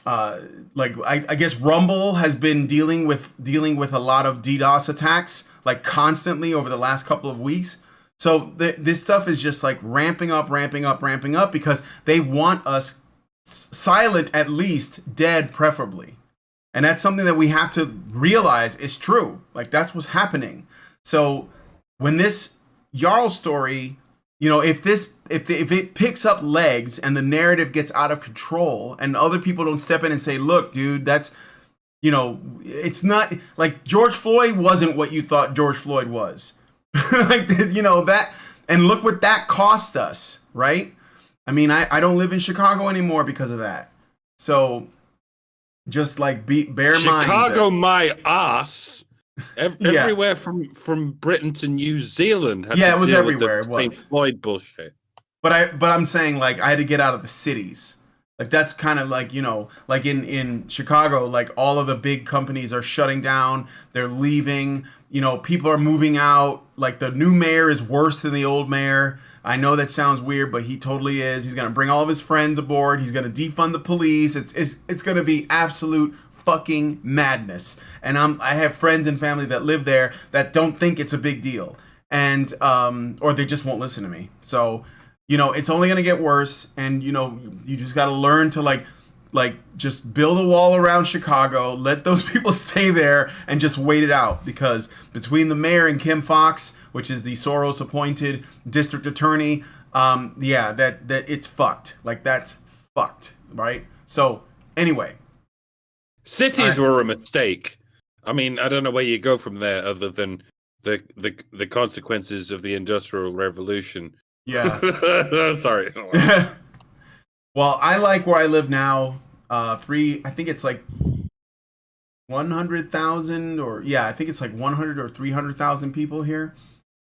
I guess Rumble has been dealing with a lot of DDoS attacks like constantly over the last couple of weeks. So this stuff is just like ramping up because they want us silent, at least dead, preferably. And that's something that we have to realize is true. Like that's what's happening. So when this Jarl story, you know, if it picks up legs and the narrative gets out of control and other people don't step in and say, look, dude, that's, you know, it's not like George Floyd wasn't what you thought George Floyd was. Like, you know, that, and look what that cost us, right? I mean, I don't live in Chicago anymore because of that. So just like bear in mind. Chicago, my ass. Everywhere from Britain to New Zealand. It was everywhere. It was Floyd bullshit. But I'm saying, like, I had to get out of the cities. Like that's kind of like, you know, like in Chicago, like all of the big companies are shutting down. They're leaving. You know, people are moving out. Like the new mayor is worse than the old mayor. I know that sounds weird, but he totally is. He's gonna bring all of his friends aboard. He's gonna defund the police. It's gonna be absolute fucking madness. And I have friends and family that live there that don't think it's a big deal, and or they just won't listen to me. So, you know, it's only gonna get worse. And you know, you just gotta learn to like just build a wall around Chicago, let those people stay there and just wait it out, because between the mayor and Kim Fox, which is the Soros appointed district attorney, that it's fucked. Like that's fucked, right? So anyway, cities were a mistake. I mean, I don't know where you go from there other than the consequences of the Industrial Revolution. Yeah. Sorry. Well, I like where I live now. I think it's like 100,000 I think it's like 100 or 300,000 people here.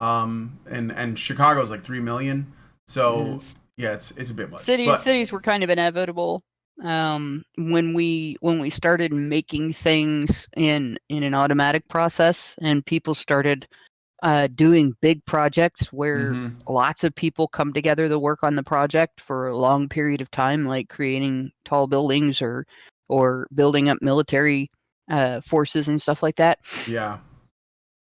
And Chicago's like 3 million. So yeah, it's a bit much. Cities were kind of inevitable. When we started making things in an automatic process and people started doing big projects where lots of people come together to work on the project for a long period of time, like creating tall buildings or building up military forces and stuff like that. Yeah.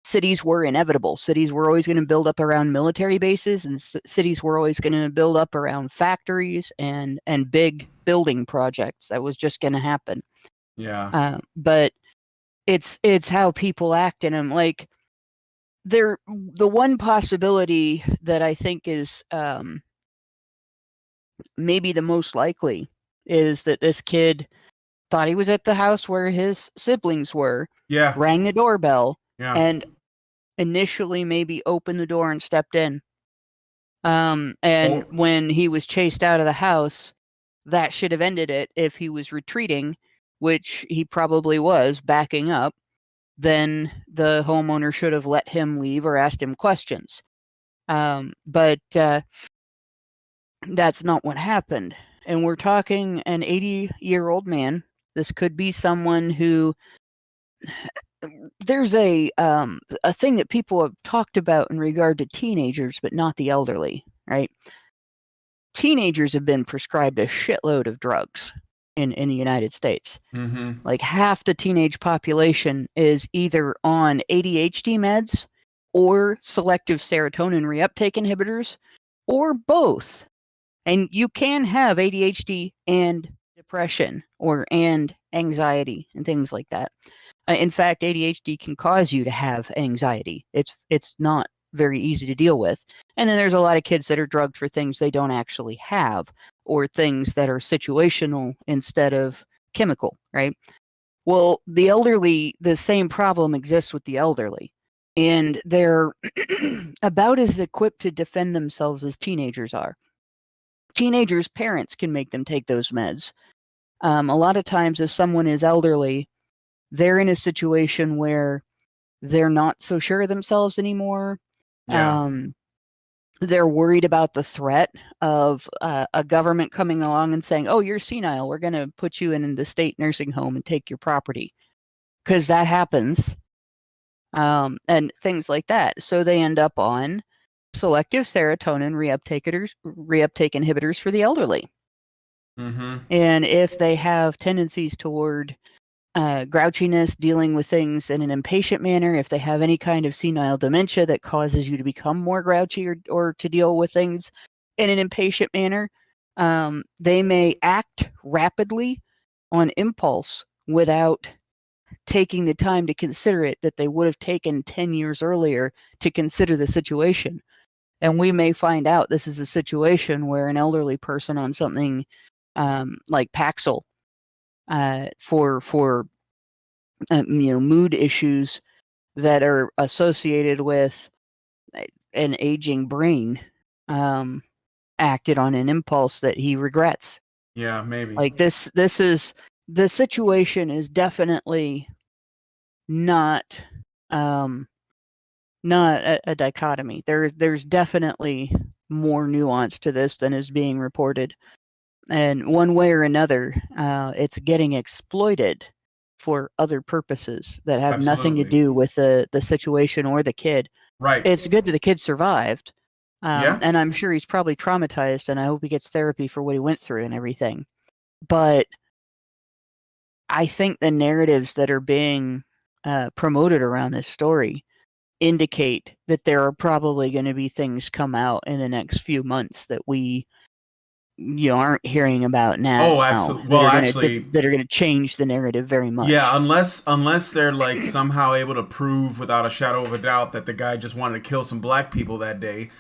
Cities were inevitable. Cities were always going to build up around military bases, and cities were always going to build up around factories and big building projects. That was just going to happen. Yeah. But it's how people act in them. Like, the one possibility that I think is maybe the most likely is that this kid thought he was at the house where his siblings were, rang the doorbell, and initially maybe opened the door and stepped in. When he was chased out of the house, that should have ended it. If he was retreating, which he probably was, backing up, then the homeowner should have let him leave or asked him questions. But that's not what happened. And we're talking an 80-year-old man. This could be someone who there's a thing that people have talked about in regard to teenagers, but not the elderly, right? Teenagers have been prescribed a shitload of drugs in the United States. Mm-hmm. Like half the teenage population is either on ADHD meds or selective serotonin reuptake inhibitors or both. And you can have ADHD and depression and anxiety and things like that. In fact, ADHD can cause you to have anxiety. It's not very easy to deal with. And then there's a lot of kids that are drugged for things they don't actually have, or things that are situational instead of chemical, right? Well, the elderly, the same problem exists with the elderly. And they're about as equipped to defend themselves as teenagers are. Teenagers' parents can make them take those meds. A lot of times, if someone is elderly, they're in a situation where they're not so sure of themselves anymore. Yeah. They're worried about the threat of a government coming along and saying, "Oh, you're senile. We're going to put you in the state nursing home and take your property," because that happens, and things like that. So they end up on selective serotonin reuptake inhibitors for the elderly. Mm-hmm. And if they have tendencies toward grouchiness, dealing with things in an impatient manner, if they have any kind of senile dementia that causes you to become more grouchy or to deal with things in an impatient manner, they may act rapidly on impulse without taking the time to consider it that they would have taken 10 years earlier to consider the situation. And we may find out this is a situation where an elderly person on something like Paxil for mood issues that are associated with an aging brain acted on an impulse that he regrets. Yeah, maybe. Like this is the situation is definitely not a dichotomy. There's definitely more nuance to this than is being reported. And one way or another, it's getting exploited for other purposes that have nothing to Absolutely. do with the situation or the kid. Right. It's good that the kid survived, Yeah. and I'm sure he's probably traumatized, and I hope he gets therapy for what he went through and everything. But I think the narratives that are being promoted around this story indicate that there are probably going to be things come out in the next few months that we aren't hearing about now. Oh, absolutely. Well, actually, that are gonna change the narrative very much. yeah, unless they're like somehow able to prove without a shadow of a doubt that the guy just wanted to kill some black people that day,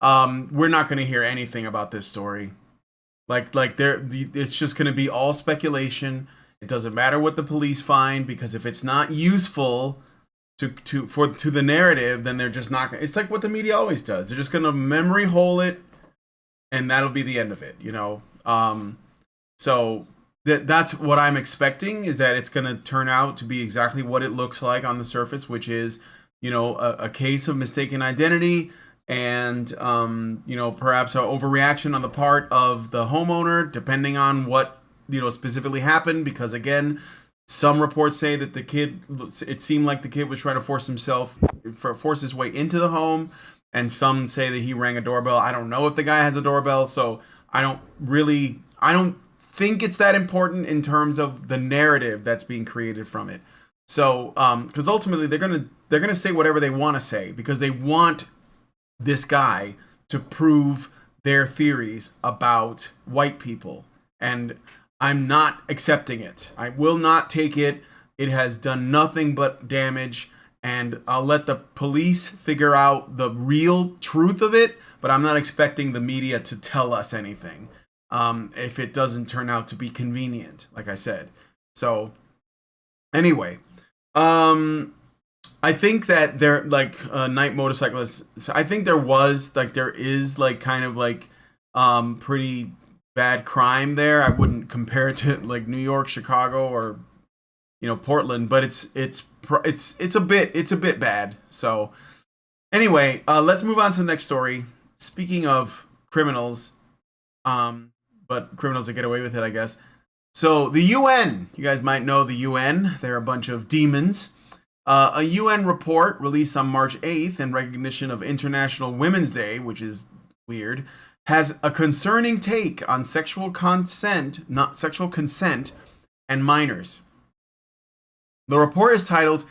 we're not going to hear anything about this story. It's just going to be all speculation. It doesn't matter what the police find, because if it's not useful to the narrative, then they're just not. It's like what the media always does. They're just going to memory hole it, and that'll be the end of it. So that's what I'm expecting, is that it's going to turn out to be exactly what it looks like on the surface, which is, a case of mistaken identity and, perhaps an overreaction on the part of the homeowner, depending on what, specifically happened. Because again, some reports say that it seemed like the kid was trying to force his way into the home. And some say that he rang a doorbell. I don't know if the guy has a doorbell, so I don't think it's that important in terms of the narrative that's being created from it. So, because ultimately they're gonna say whatever they want to say, because they want this guy to prove their theories about white people, and I'm not accepting it. I will not take it. It has done nothing but damage, and I'll let the police figure out the real truth of it, but I'm not expecting the media to tell us anything. If it doesn't turn out to be convenient, like I said. So, anyway, I think that they're like night motorcyclists. I think there is kind of pretty bad crime there. I wouldn't compare it to like New York, Chicago, or Portland, but it's a bit bad. So anyway, let's move on to the next story. Speaking of criminals, but criminals that get away with it, I guess. So the UN, you guys might know the UN. They're a bunch of demons. A UN report released on March 8th in recognition of International Women's Day, which is weird, has a concerning take on sexual consent and minors. The report is titled,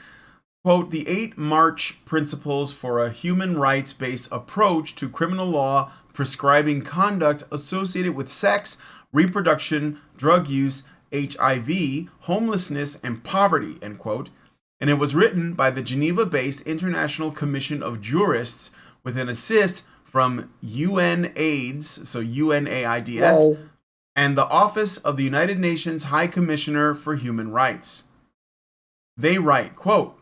quote, "The 8 March Principles for a Human Rights-Based Approach to Criminal Law Prescribing Conduct Associated with Sex, Reproduction, Drug Use, HIV, Homelessness, and Poverty," end quote. And it was written by the Geneva-based International Commission of Jurists with an assist from UNAIDS, so UNAIDS, Whoa. and the Office of the United Nations High Commissioner for Human Rights. They write, quote,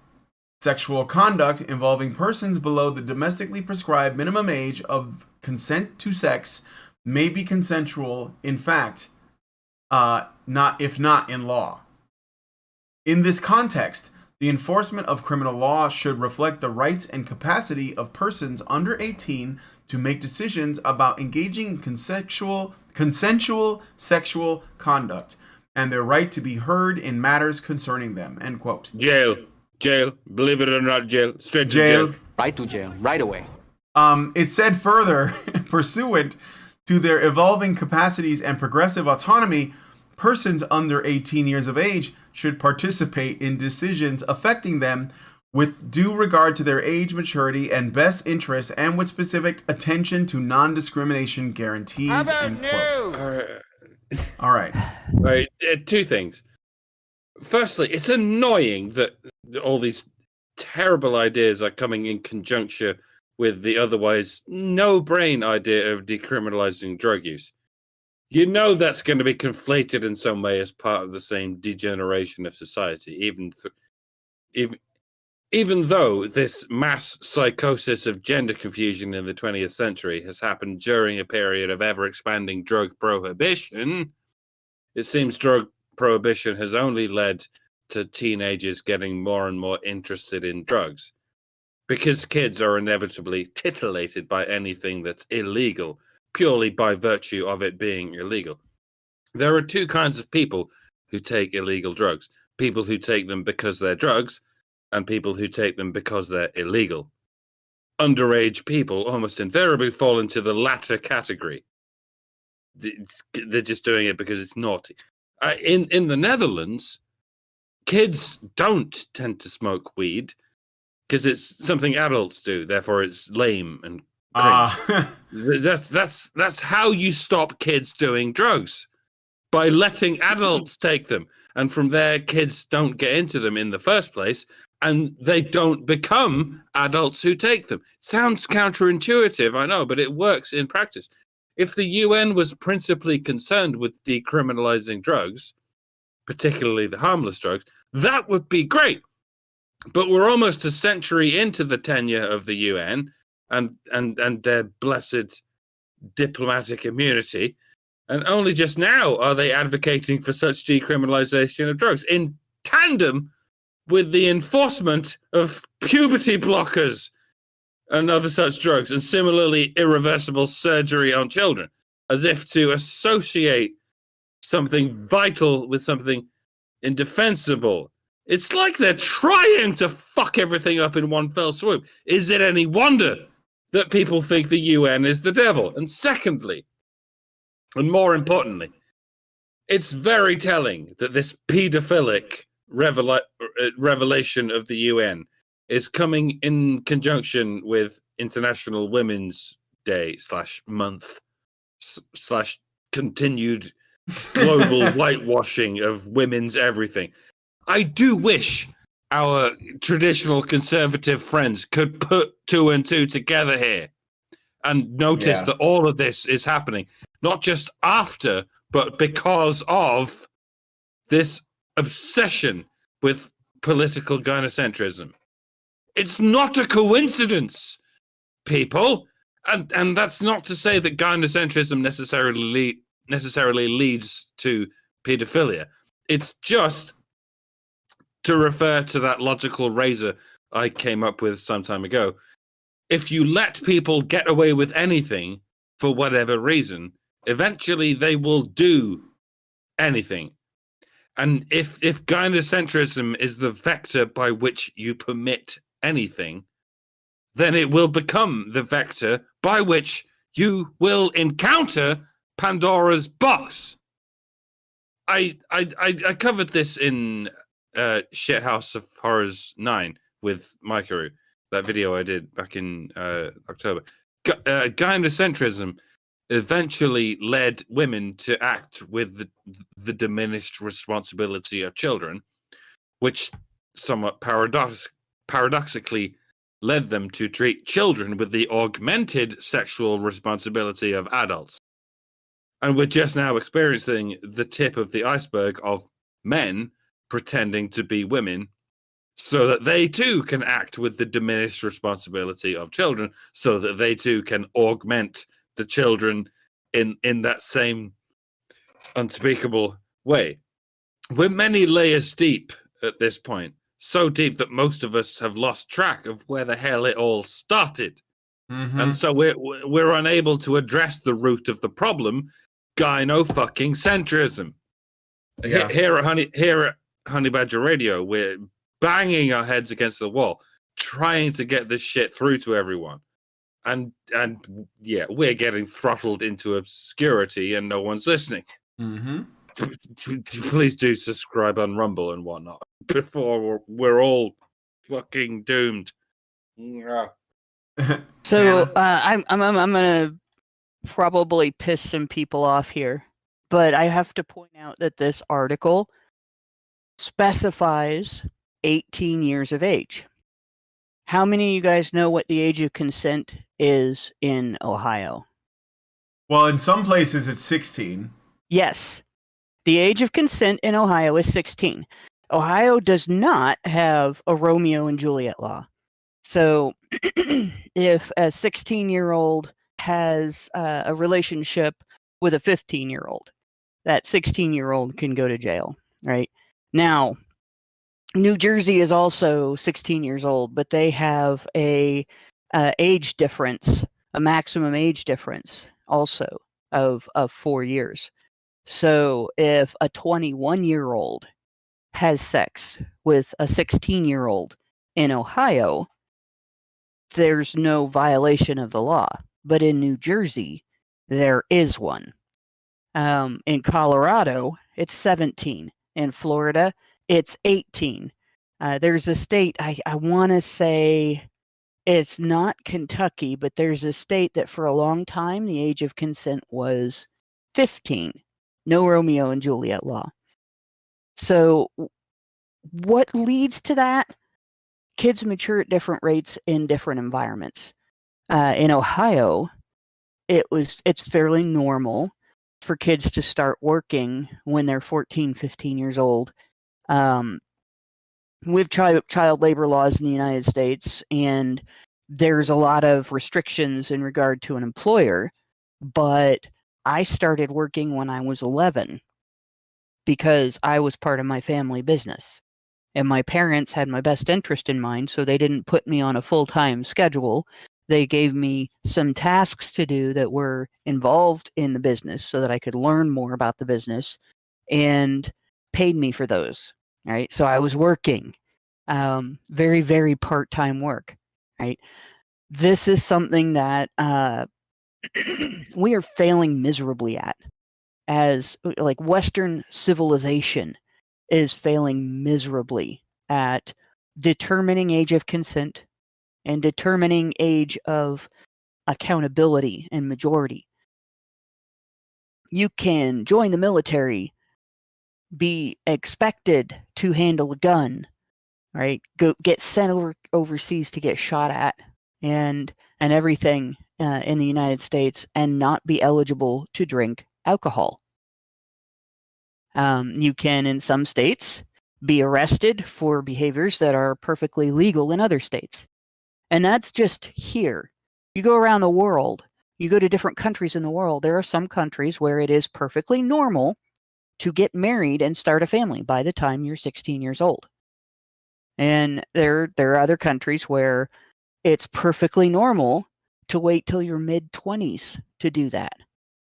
"Sexual conduct involving persons below the domestically prescribed minimum age of consent to sex may be consensual, in fact, not in law. In this context, the enforcement of criminal law should reflect the rights and capacity of persons under 18 to make decisions about engaging in consensual sexual conduct and their right to be heard in matters concerning them," end quote. Jail, believe it or not, jail, straight to jail. Right to jail, right away. It said further, pursuant to their evolving capacities and progressive autonomy, persons under 18 years of age should participate in decisions affecting them with due regard to their age, maturity, and best interests, and with specific attention to non-discrimination guarantees. How about end quote. no? All right. Right, two things. Firstly, it's annoying that all these terrible ideas are coming in conjunction with the otherwise no-brain idea of decriminalizing drug use. You know that's going to be conflated in some way as part of the same degeneration of society, even though this mass psychosis of gender confusion in the 20th century has happened during a period of ever-expanding drug prohibition. It seems drug prohibition has only led to teenagers getting more and more interested in drugs, because kids are inevitably titillated by anything that's illegal, purely by virtue of it being illegal. There are two kinds of people who take illegal drugs: people who take them because they're drugs, and people who take them because they're illegal. Underage people almost invariably fall into the latter category. They're just doing it because it's naughty. In the Netherlands, kids don't tend to smoke weed because it's something adults do. Therefore, it's lame and cringe. That's how you stop kids doing drugs, by letting adults take them, and from there, kids don't get into them in the first place, and they don't become adults who take them. Sounds counterintuitive, I know, but it works in practice. If the UN was principally concerned with decriminalizing drugs, particularly the harmless drugs, that would be great. But we're almost a century into the tenure of the UN and their blessed diplomatic immunity, and only just now are they advocating for such decriminalization of drugs, in tandem with the enforcement of puberty blockers and other such drugs, and similarly irreversible surgery on children, as if to associate something vital with something indefensible. It's like they're trying to fuck everything up in one fell swoop. Is it any wonder that people think the UN is the devil? And secondly, and more importantly, it's very telling that this pedophilic revelation of the UN is coming in conjunction with International Women's Day /month / continued global whitewashing of women's everything. I do wish our traditional conservative friends could put 2 and 2 together here and notice that all of this is happening, not just after, but because of this obsession with political gynocentrism. It's not a coincidence, people. And that's not to say that gynocentrism necessarily leads to pedophilia. It's just to refer to that logical razor I came up with some time ago. If you let people get away with anything for whatever reason, eventually they will do anything. And if gynocentrism is the vector by which you permit anything, then it will become the vector by which you will encounter Pandora's box. I covered this in Shithouse of Horrors 9 with Mikaru, that video I did back in October. Gynocentrism eventually led women to act with the diminished responsibility of children, which somewhat paradoxically led them to treat children with the augmented sexual responsibility of adults. And we're just now experiencing the tip of the iceberg of men pretending to be women so that they too can act with the diminished responsibility of children, so that they too can augment the children in that same unspeakable way. We're many layers deep at this point, so deep that most of us have lost track of where the hell it all started. Mm-hmm. And so we're unable to address the root of the problem, gyno-fucking-centrism. Yeah. Here at Honey Badger Radio, we're banging our heads against the wall, trying to get this shit through to everyone. And yeah, we're getting throttled into obscurity and no one's listening. Mm-hmm. Please do subscribe on Rumble and whatnot before we're all fucking doomed. So I'm gonna probably piss some people off here, but I have to point out that this article specifies 18 years of age. How many of you guys know what the age of consent is in Ohio? Well, in some places it's 16. Yes. The age of consent in Ohio is 16. Ohio does not have a Romeo and Juliet law. So if a 16-year-old has a relationship with a 15-year-old, that 16-year-old can go to jail, right? Now, New Jersey is also 16 years old, but they have a age difference, a maximum age difference also of 4 years. So if a 21-year-old has sex with a 16-year-old in Ohio, there's no violation of the law. But in New Jersey, there is one. In Colorado, it's 17. In Florida, it's 18. There's a state, I want to say it's not Kentucky, but there's a state that for a long time, the age of consent was 15. No Romeo and Juliet law. So what leads to that? Kids mature at different rates in different environments. In Ohio, it's fairly normal for kids to start working when they're 14, 15 years old. We have child labor laws in the United States, and there's a lot of restrictions in regard to an employer, but I started working when I was 11 because I was part of my family business. And my parents had my best interest in mind, so they didn't put me on a full-time schedule. They gave me some tasks to do that were involved in the business so that I could learn more about the business and paid me for those, right? So I was working, very, very part-time work, right? This is something that we are failing miserably at, as like Western civilization is failing miserably at determining age of consent and determining age of accountability and majority. You can join the military, be expected to handle a gun, right? Go get sent overseas to get shot at, and everything in the United States, and not be eligible to drink alcohol. You can, in some states, be arrested for behaviors that are perfectly legal in other states. And that's just here. You go around the world, you go to different countries in the world, there are some countries where it is perfectly normal to get married and start a family by the time you're 16 years old. And there are other countries where it's perfectly normal to wait till your mid-20s to do that.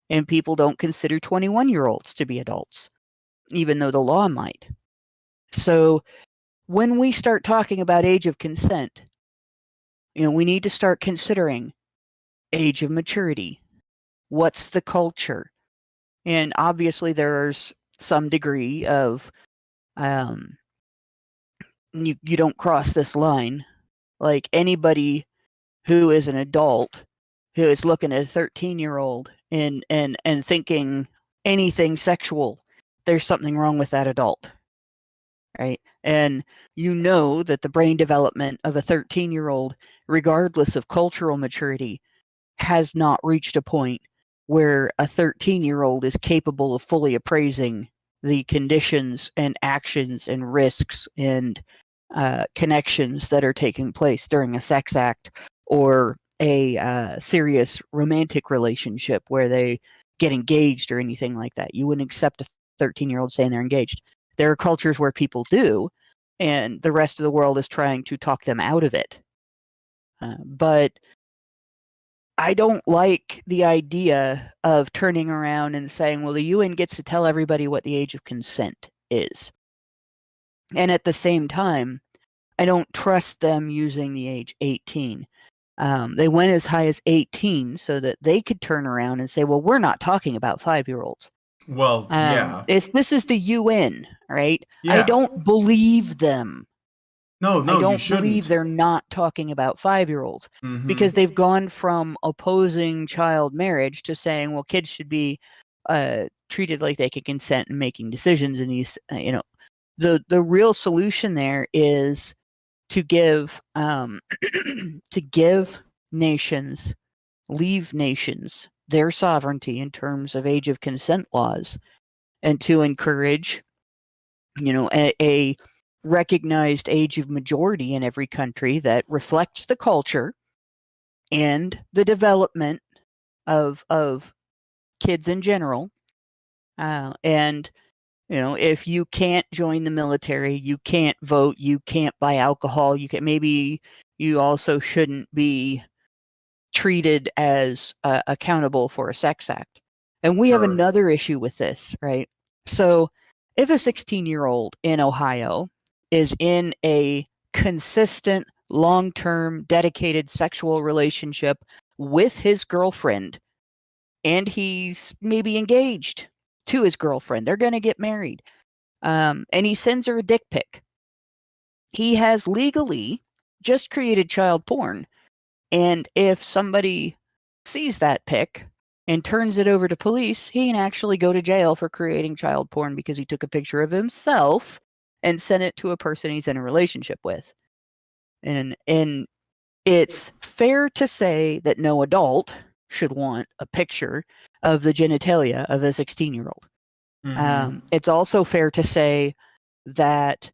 And people don't consider 21-year-olds to be adults. even though the law might. So when we start talking about age of consent, we need to start considering age of maturity. What's the culture? And obviously there's some degree of you don't cross this line. Like anybody who is an adult who is looking at a 13-year-old and thinking anything sexual, there's something wrong with that adult. Right? And that the brain development of a 13-year-old, regardless of cultural maturity, has not reached a point where a 13-year-old is capable of fully appraising the conditions and actions and risks and connections that are taking place during a sex act or a serious romantic relationship where they get engaged or anything like that. You wouldn't accept a 13-year-old saying they're engaged. There are cultures where people do, and the rest of the world is trying to talk them out of it. But I don't like the idea of turning around and saying, well, the UN gets to tell everybody what the age of consent is. And at the same time, I don't trust them using the age 18. They went as high as 18 so that they could turn around and say, well, we're not talking about 5-year-olds. Well, yeah. This is the UN, right? Yeah. I don't believe them. No, I don't you shouldn't. believe they're not talking about 5-year-olds because they've gone from opposing child marriage to saying, well, kids should be treated like they can consent and making decisions in these, the real solution there is to give nations, leave nations their sovereignty in terms of age of consent laws, and to encourage, a recognized age of majority in every country that reflects the culture and the development of kids in general. And if you can't join the military, you can't vote, you can't buy alcohol, maybe you also shouldn't be treated as accountable for a sex act. And we have another issue with this, right? So if a 16-year-old in Ohio is in a consistent, long-term, dedicated sexual relationship with his girlfriend, and he's maybe engaged to his girlfriend, they're going to get married, and he sends her a dick pic, he has legally just created child porn. And if somebody sees that pic and turns it over to police, he can actually go to jail for creating child porn because he took a picture of himself and sent it to a person he's in a relationship with. And it's fair to say that no adult should want a picture of the genitalia of a 16-year-old. It's also fair to say that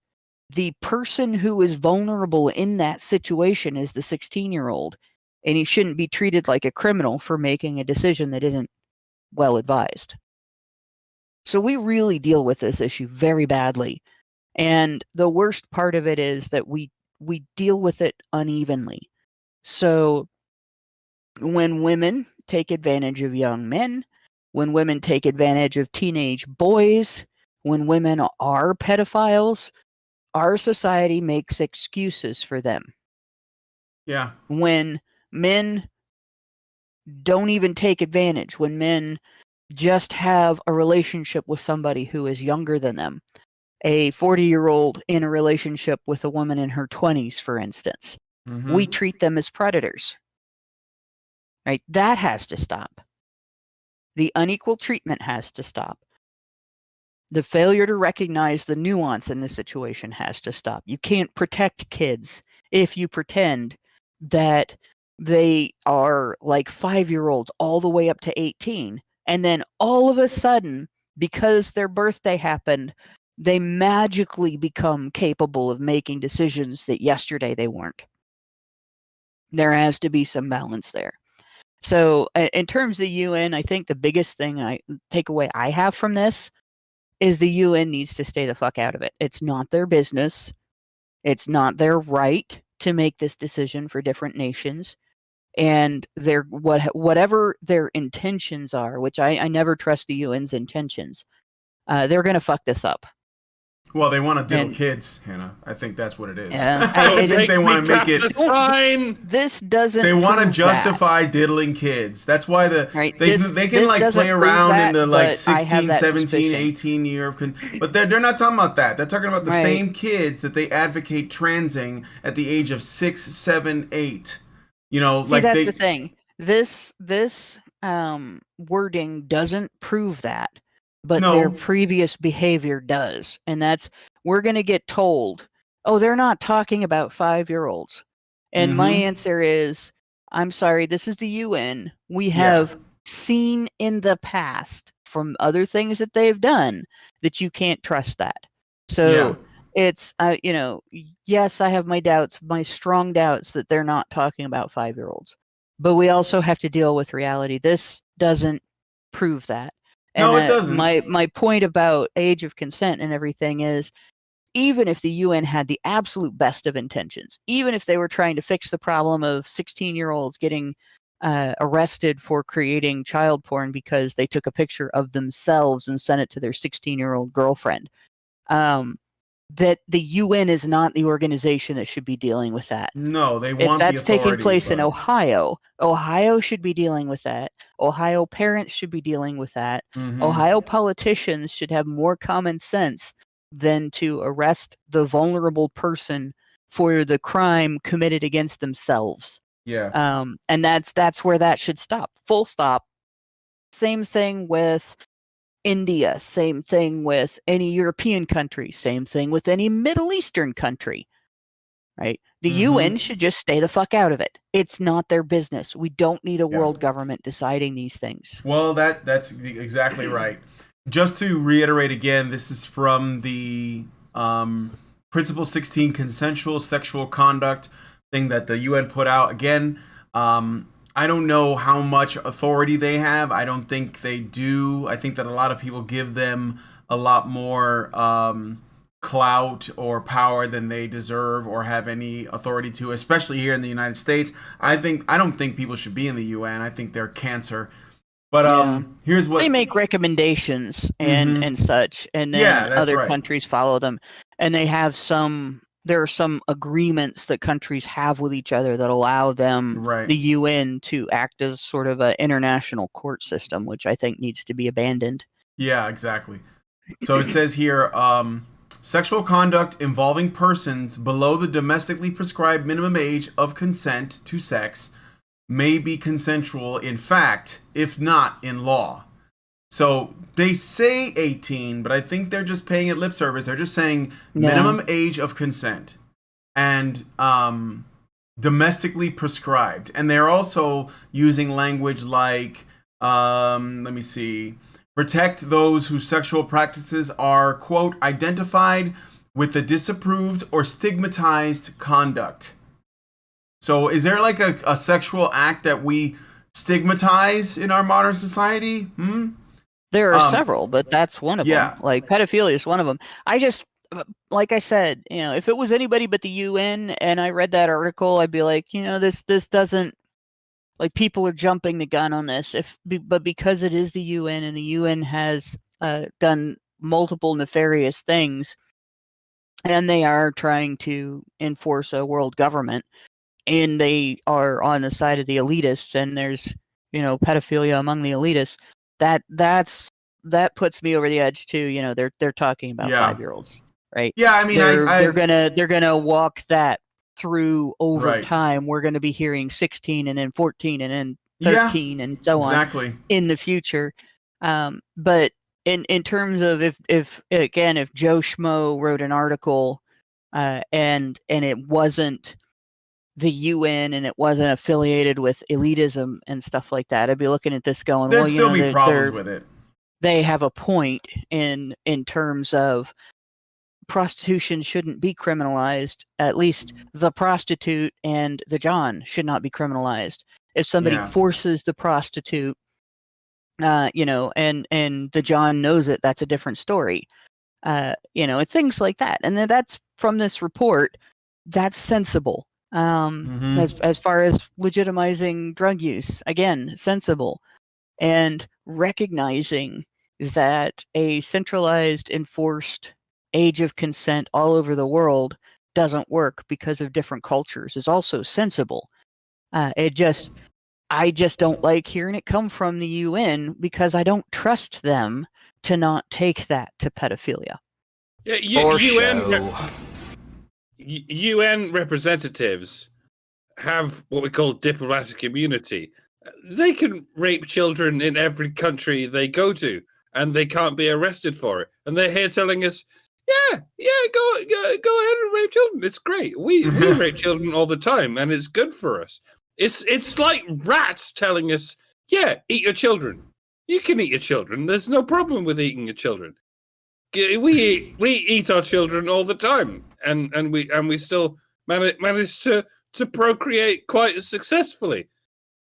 the person who is vulnerable in that situation is the 16-year-old, and he shouldn't be treated like a criminal for making a decision that isn't well advised. So we really deal with this issue very badly. And the worst part of it is that we deal with it unevenly. So when women take advantage of young men, when women take advantage of teenage boys, when women are pedophiles, our society makes excuses for them. Yeah. When men don't even take advantage, when men just have a relationship with somebody who is younger than them, a 40-year-old in a relationship with a woman in her 20s, for instance, we treat them as predators. Right? That has to stop. The unequal treatment has to stop. The failure to recognize the nuance in this situation has to stop. You can't protect kids if you pretend that they are like 5-year-olds all the way up to 18. And then all of a sudden, because their birthday happened, they magically become capable of making decisions that yesterday they weren't. There has to be some balance there. So in terms of the UN, I think the biggest takeaway I have from this is the UN needs to stay the fuck out of it. It's not their business. It's not their right to make this decision for different nations. And whatever their intentions are, which I never trust the UN's intentions, they're going to fuck this up. Well, they want to diddle And- kids, Hannah. I think that's what it is. Yeah, I don't it think just- they want to make it. Fine. This doesn't. They want to prove justify diddling kids. That's why Right. they This can like doesn't play prove around that, in the like but I have 16, that 17, suspicion. 18 year of but they're not talking about that. They're talking about the Right. same kids that they advocate transing at the age of 6, 7, 8. You know, See, like that's they the thing. This wording doesn't prove that, but their No. previous behavior does, and that's we're going to get told, oh, they're not talking about 5-year-olds, and my Mhm. answer is, I'm sorry, this is the UN. We Yeah. have seen in the past from other things that they've done that you can't trust that. So it's yes, I have my doubts, my strong doubts that they're not talking about 5-year-olds. But we also have to deal with reality. This doesn't prove that. No, And it doesn't. my point about age of consent and everything is, even if the UN had the absolute best of intentions, even if they were trying to fix the problem of 16-year-olds getting arrested for creating child porn because they took a picture of themselves and sent it to their 16-year-old girlfriend, that the UN is not the organization that should be dealing with that. No, they If want the that's taking authority, place in but- Ohio should be dealing with that. Ohio parents should be dealing with that. Mhm. Ohio politicians should have more common sense than to arrest the vulnerable person for the crime committed against themselves. Yeah. And that's where that should stop. Full stop. Same thing with India, same thing with any European country, same thing with any Middle Eastern country. Right? The Mhm. UN should just stay the fuck out of it. It's not their business. We don't need a Yeah. world government deciding these things. Well, that's exactly right. Just to reiterate again, this is from the Principle 16 consensual sexual conduct thing that the UN put out. Again, I don't know how much authority they have. I don't think they do. I think that a lot of people give them a lot more clout or power than they deserve or have any authority to, especially here in the United States. I don't think people should be in the UN. I think they're cancer. But Yeah. here's what They make recommendations and Mhm. and such, and then Yeah, that's other right. countries follow them. And they have there are some agreements that countries have with each other that allow them, Right. the UN, to act as sort of an international court system, which I think needs to be abandoned. Yeah, exactly. So it says here, sexual conduct involving persons below the domestically prescribed minimum age of consent to sex may be consensual in fact, if not in law. So they say 18, but I think they're just paying it lip service. They're just saying Yeah. minimum age of consent and domestically prescribed. And they're also using language like, let me see, protect those whose sexual practices are, quote, identified with the disapproved or stigmatized conduct. So is there like a sexual act that we stigmatize in our modern society? There are several, but that's one of yeah. them. Like pedophilia is one of them. I just, like I said, if it was anybody but the UN and I read that article, I'd be like, this doesn't, like, people are jumping the gun on this. But because it is the UN and the UN has done multiple nefarious things, and they are trying to enforce a world government, and they are on the side of the elitists, and there's pedophilia among the elitists, that puts me over the edge too. They're talking about Yeah. 5-year-olds, right? Yeah, I mean, they're gonna walk that through over Right. time. We're gonna be hearing 16 and then 14 and then Yeah, 13 and so on exactly. in the future. But in terms of if Joe Schmo wrote an article and it wasn't the UN and it wasn't affiliated with elitism and stuff like that, I'd be looking at this going, There'd well, still be problems with it. they have a point in terms of prostitution shouldn't be criminalized. At least the prostitute and the John should not be criminalized. If somebody Yeah. forces the prostitute, and the John knows it, that's a different story. And things like that. And then that's from this report. That's sensible. Mhm. As far as legitimizing drug use, again, sensible, and recognizing that a centralized, enforced age of consent all over the world doesn't work because of different cultures is also sensible. I just don't like hearing it come from the UN because I don't trust them to not take that to pedophilia. Yeah, For UN show. UN representatives have what we call diplomatic immunity. They can rape children in every country they go to, and they can't be arrested for it. And they're here telling us, yeah, go ahead and rape children. It's great. We rape children all the time, and it's good for us. It's like rats telling us, yeah, eat your children. You can eat your children. There's no problem with eating your children. We eat our children all the time, and we still manage to procreate quite successfully.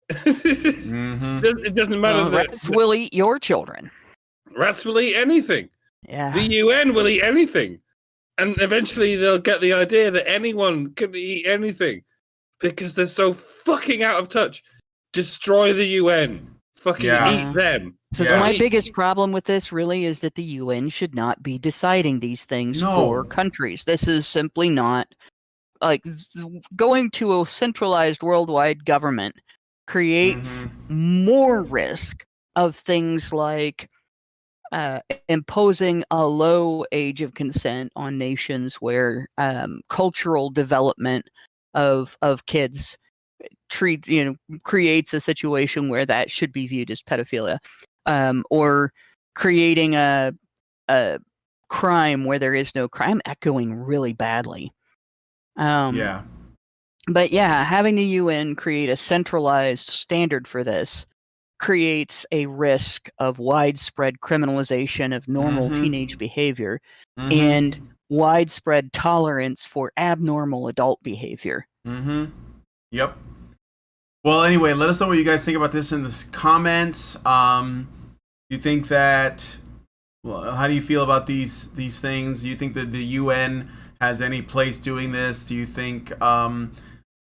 It doesn't matter that rats will eat your children. Rats will eat anything. Yeah. The UN will eat anything, and eventually they'll get the idea that anyone can eat anything because they're so fucking out of touch. Destroy the UN. Fucking eat them. So my biggest problem with this really is that the UN should not be deciding these things for countries. This is simply not like going to a centralized worldwide government creates more risk of things like imposing a low age of consent on nations where cultural development of kids creates a situation where that should be viewed as pedophilia, or creating a crime where there is no crime. I'm echoing really badly. But yeah, having the UN create a centralized standard for this creates a risk of widespread criminalization of normal teenage behavior and widespread tolerance for abnormal adult behavior. Yep. Well, anyway, let us know what you guys think about this in the comments. You think that? Well, how do you feel about these things? Do you think that the UN has any place doing this? Do you think that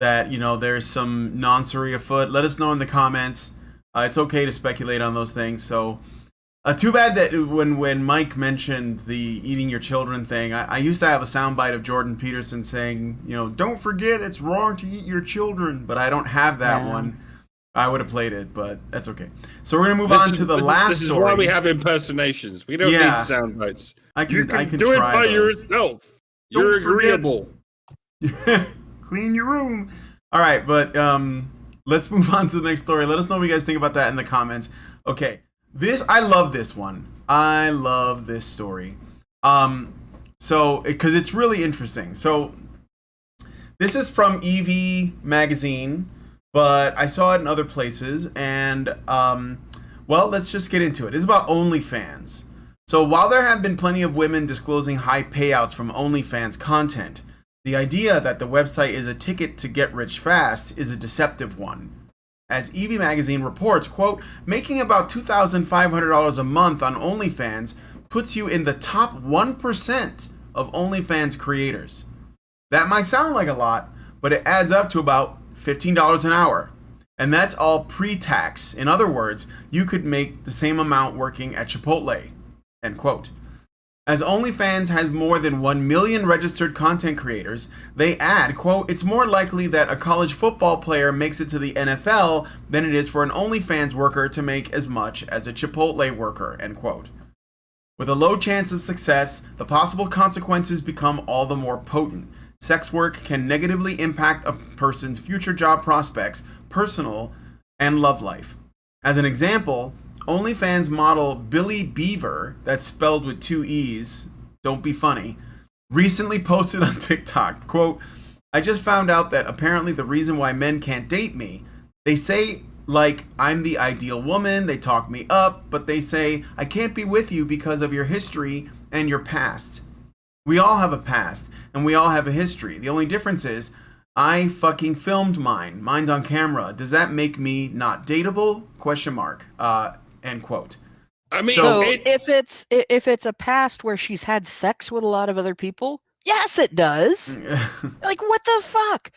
there's some noncery afoot? Let us know in the comments. It's okay to speculate on those things. So, too bad that when Mike mentioned the eating your children thing, I used to have a soundbite of Jordan Peterson saying, don't forget it's wrong to eat your children, but I don't have that one. I would have played it, but that's okay. So we're gonna move on to the last This is story. why we have impersonations. We don't need sound bites. You can do it by yourself. You're agreeable. Clean your room. All right, but let's move on to the next story. Let us know what you guys think about that in the comments. Okay, I love this one. I love this story. So because it's really interesting. So this is from EV Magazine, but I saw it in other places, and well, let's just get into it. It's about OnlyFans. So while there have been plenty of women disclosing high payouts from OnlyFans content, the idea that the website is a ticket to get rich fast is a deceptive one. As EV Magazine reports, quote, making about $2,500 a month on OnlyFans puts you in the top 1% of OnlyFans creators. That might sound like a lot, but it adds up to about $15 an hour. And that's all pre-tax. In other words, you could make the same amount working at Chipotle, end quote. As OnlyFans has more than 1 million registered content creators, they add, quote, it's more likely that a college football player makes it to the NFL than it is for an OnlyFans worker to make as much as a Chipotle worker, end quote. With a low chance of success, the possible consequences become all the more potent. Sex work can negatively impact a person's future job prospects, personal, and love life. As an example, OnlyFans model Billy Beaver, that's spelled with 2 E's, don't be funny, recently posted on TikTok, quote, I just found out that apparently the reason why men can't date me, they say like I'm the ideal woman, they talk me up, but they say I can't be with you because of your history and your past. We all have a past, and we all have a history. The only difference is I fucking filmed mine. Mine's on camera. Does that make me not dateable? Question mark. End quote. I mean, so if it's a past where she's had sex with a lot of other people, yes, it does. Like, what the fuck?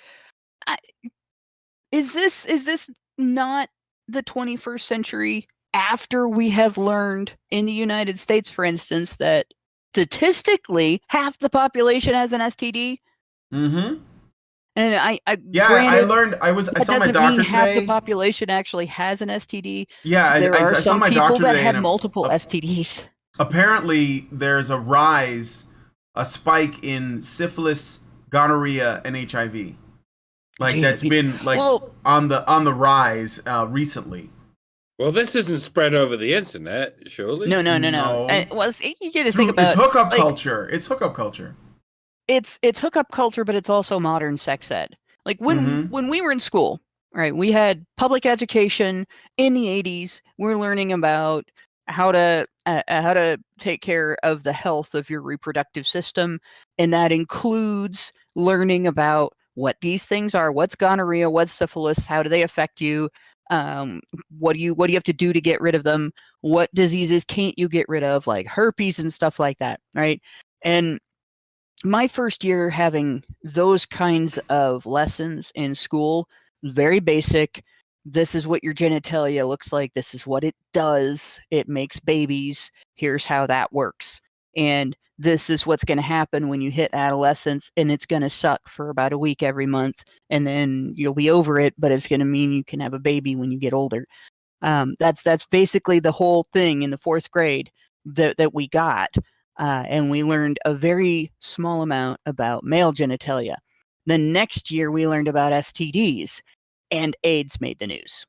Is this not the 21st century after we have learned in the United States, for instance, that statistically half the population has an STD. Mm-hmm. And I Yeah, I granted, learned. I that saw my doesn't mean doctor half the today. population actually has an STD. Yeah, There are I saw some my people doctor that today, have and multiple STDs. apparently there's a rise, a spike in syphilis, gonorrhea, and HIV. Like Gee, that's been like well, on the rise recently. Well, this isn't spread over the internet, surely. no. No, Well, you get to think through it's about, hookup like, culture. It's hookup culture. it's hookup culture, but it's also modern sex ed. Like Mm-hmm. when we were in school, right? We had public education in the 80s. We're learning about how to take care of the health of your reproductive system, and that includes learning about what these things are, what's gonorrhea, what's syphilis, how do they affect you, what do you have to do to get rid of them, what diseases can't you get rid of, like herpes and stuff like that, right? And my first year having those kinds of lessons in school, very basic. This is what your genitalia looks like. This is what it does. It makes babies. Here's how that works. And this is what's going to happen when you hit adolescence, and it's going to suck for about a week every month, and then you'll be over it, but it's going to mean you can have a baby when you get older. That's basically the whole thing in the fourth grade that we got. And we learned a very small amount about male genitalia. The next year, we learned about STDs, and AIDS made the news.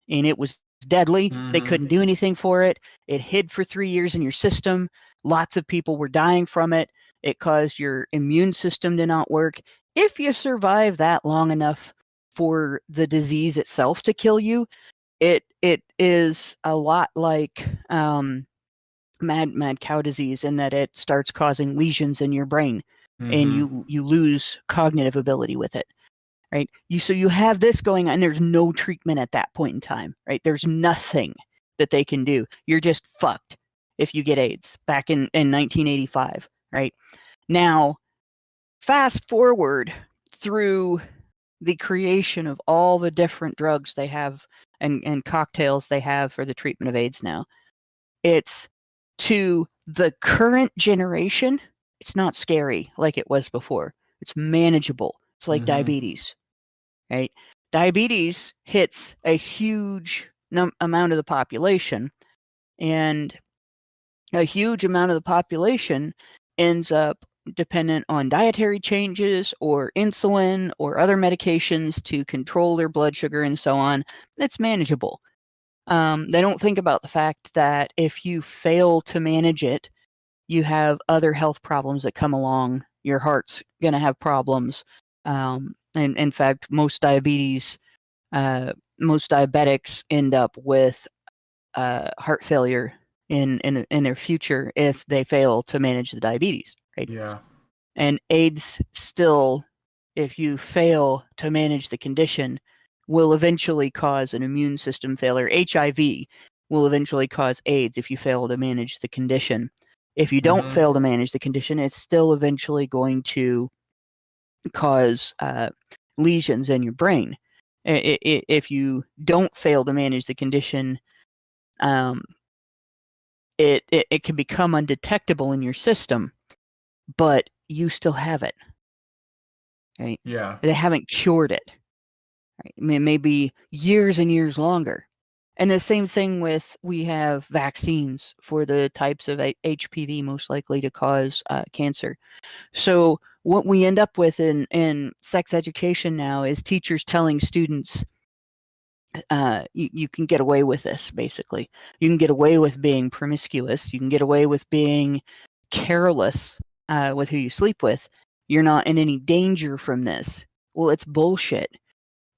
And it was deadly. Mm-hmm. They couldn't do anything for it. It hid for 3 years in your system. Lots of people were dying from it. It caused your immune system to not work. If you survive that long enough for the disease itself to kill you, it is a lot like mad cow disease, in that it starts causing lesions in your brain, and Mm-hmm. you lose cognitive ability with it, right? So you have this going on, and there's no treatment at that point in time, right? There's nothing that they can do. You're just fucked if you get AIDS back in 1985, right? Now, fast forward through the creation of all the different drugs they have, and cocktails they have for the treatment of AIDS now. It's to the current generation, it's not scary like it was before. It's manageable. It's like Mm-hmm. diabetes, right? Diabetes hits a huge amount of the population, and a huge amount of the population ends up dependent on dietary changes or insulin or other medications to control their blood sugar and so on. It's manageable. They don't think about the fact that if you fail to manage it, you have other health problems that come along. Your heart's going to have problems. And in fact, most diabetics end up with heart failure in their future if they fail to manage the diabetes, right? Yeah. And AIDS still, if you fail to manage the condition, will eventually cause an immune system failure. HIV will eventually cause AIDS if you fail to manage the condition. If you don't Mm-hmm. fail to manage the condition, it's still eventually going to cause lesions in your brain. If you don't fail to manage the condition, it can become undetectable in your system, but you still have it, right? Yeah. They haven't cured it. Right? I mean, it may be years and years longer. And the same thing with, we have vaccines for the types of HPV most likely to cause cancer. So what we end up with in sex education now is teachers telling students, you can get away with this, basically. You can get away with being promiscuous. You can get away with being careless with who you sleep with. You're not in any danger from this. Well, it's bullshit.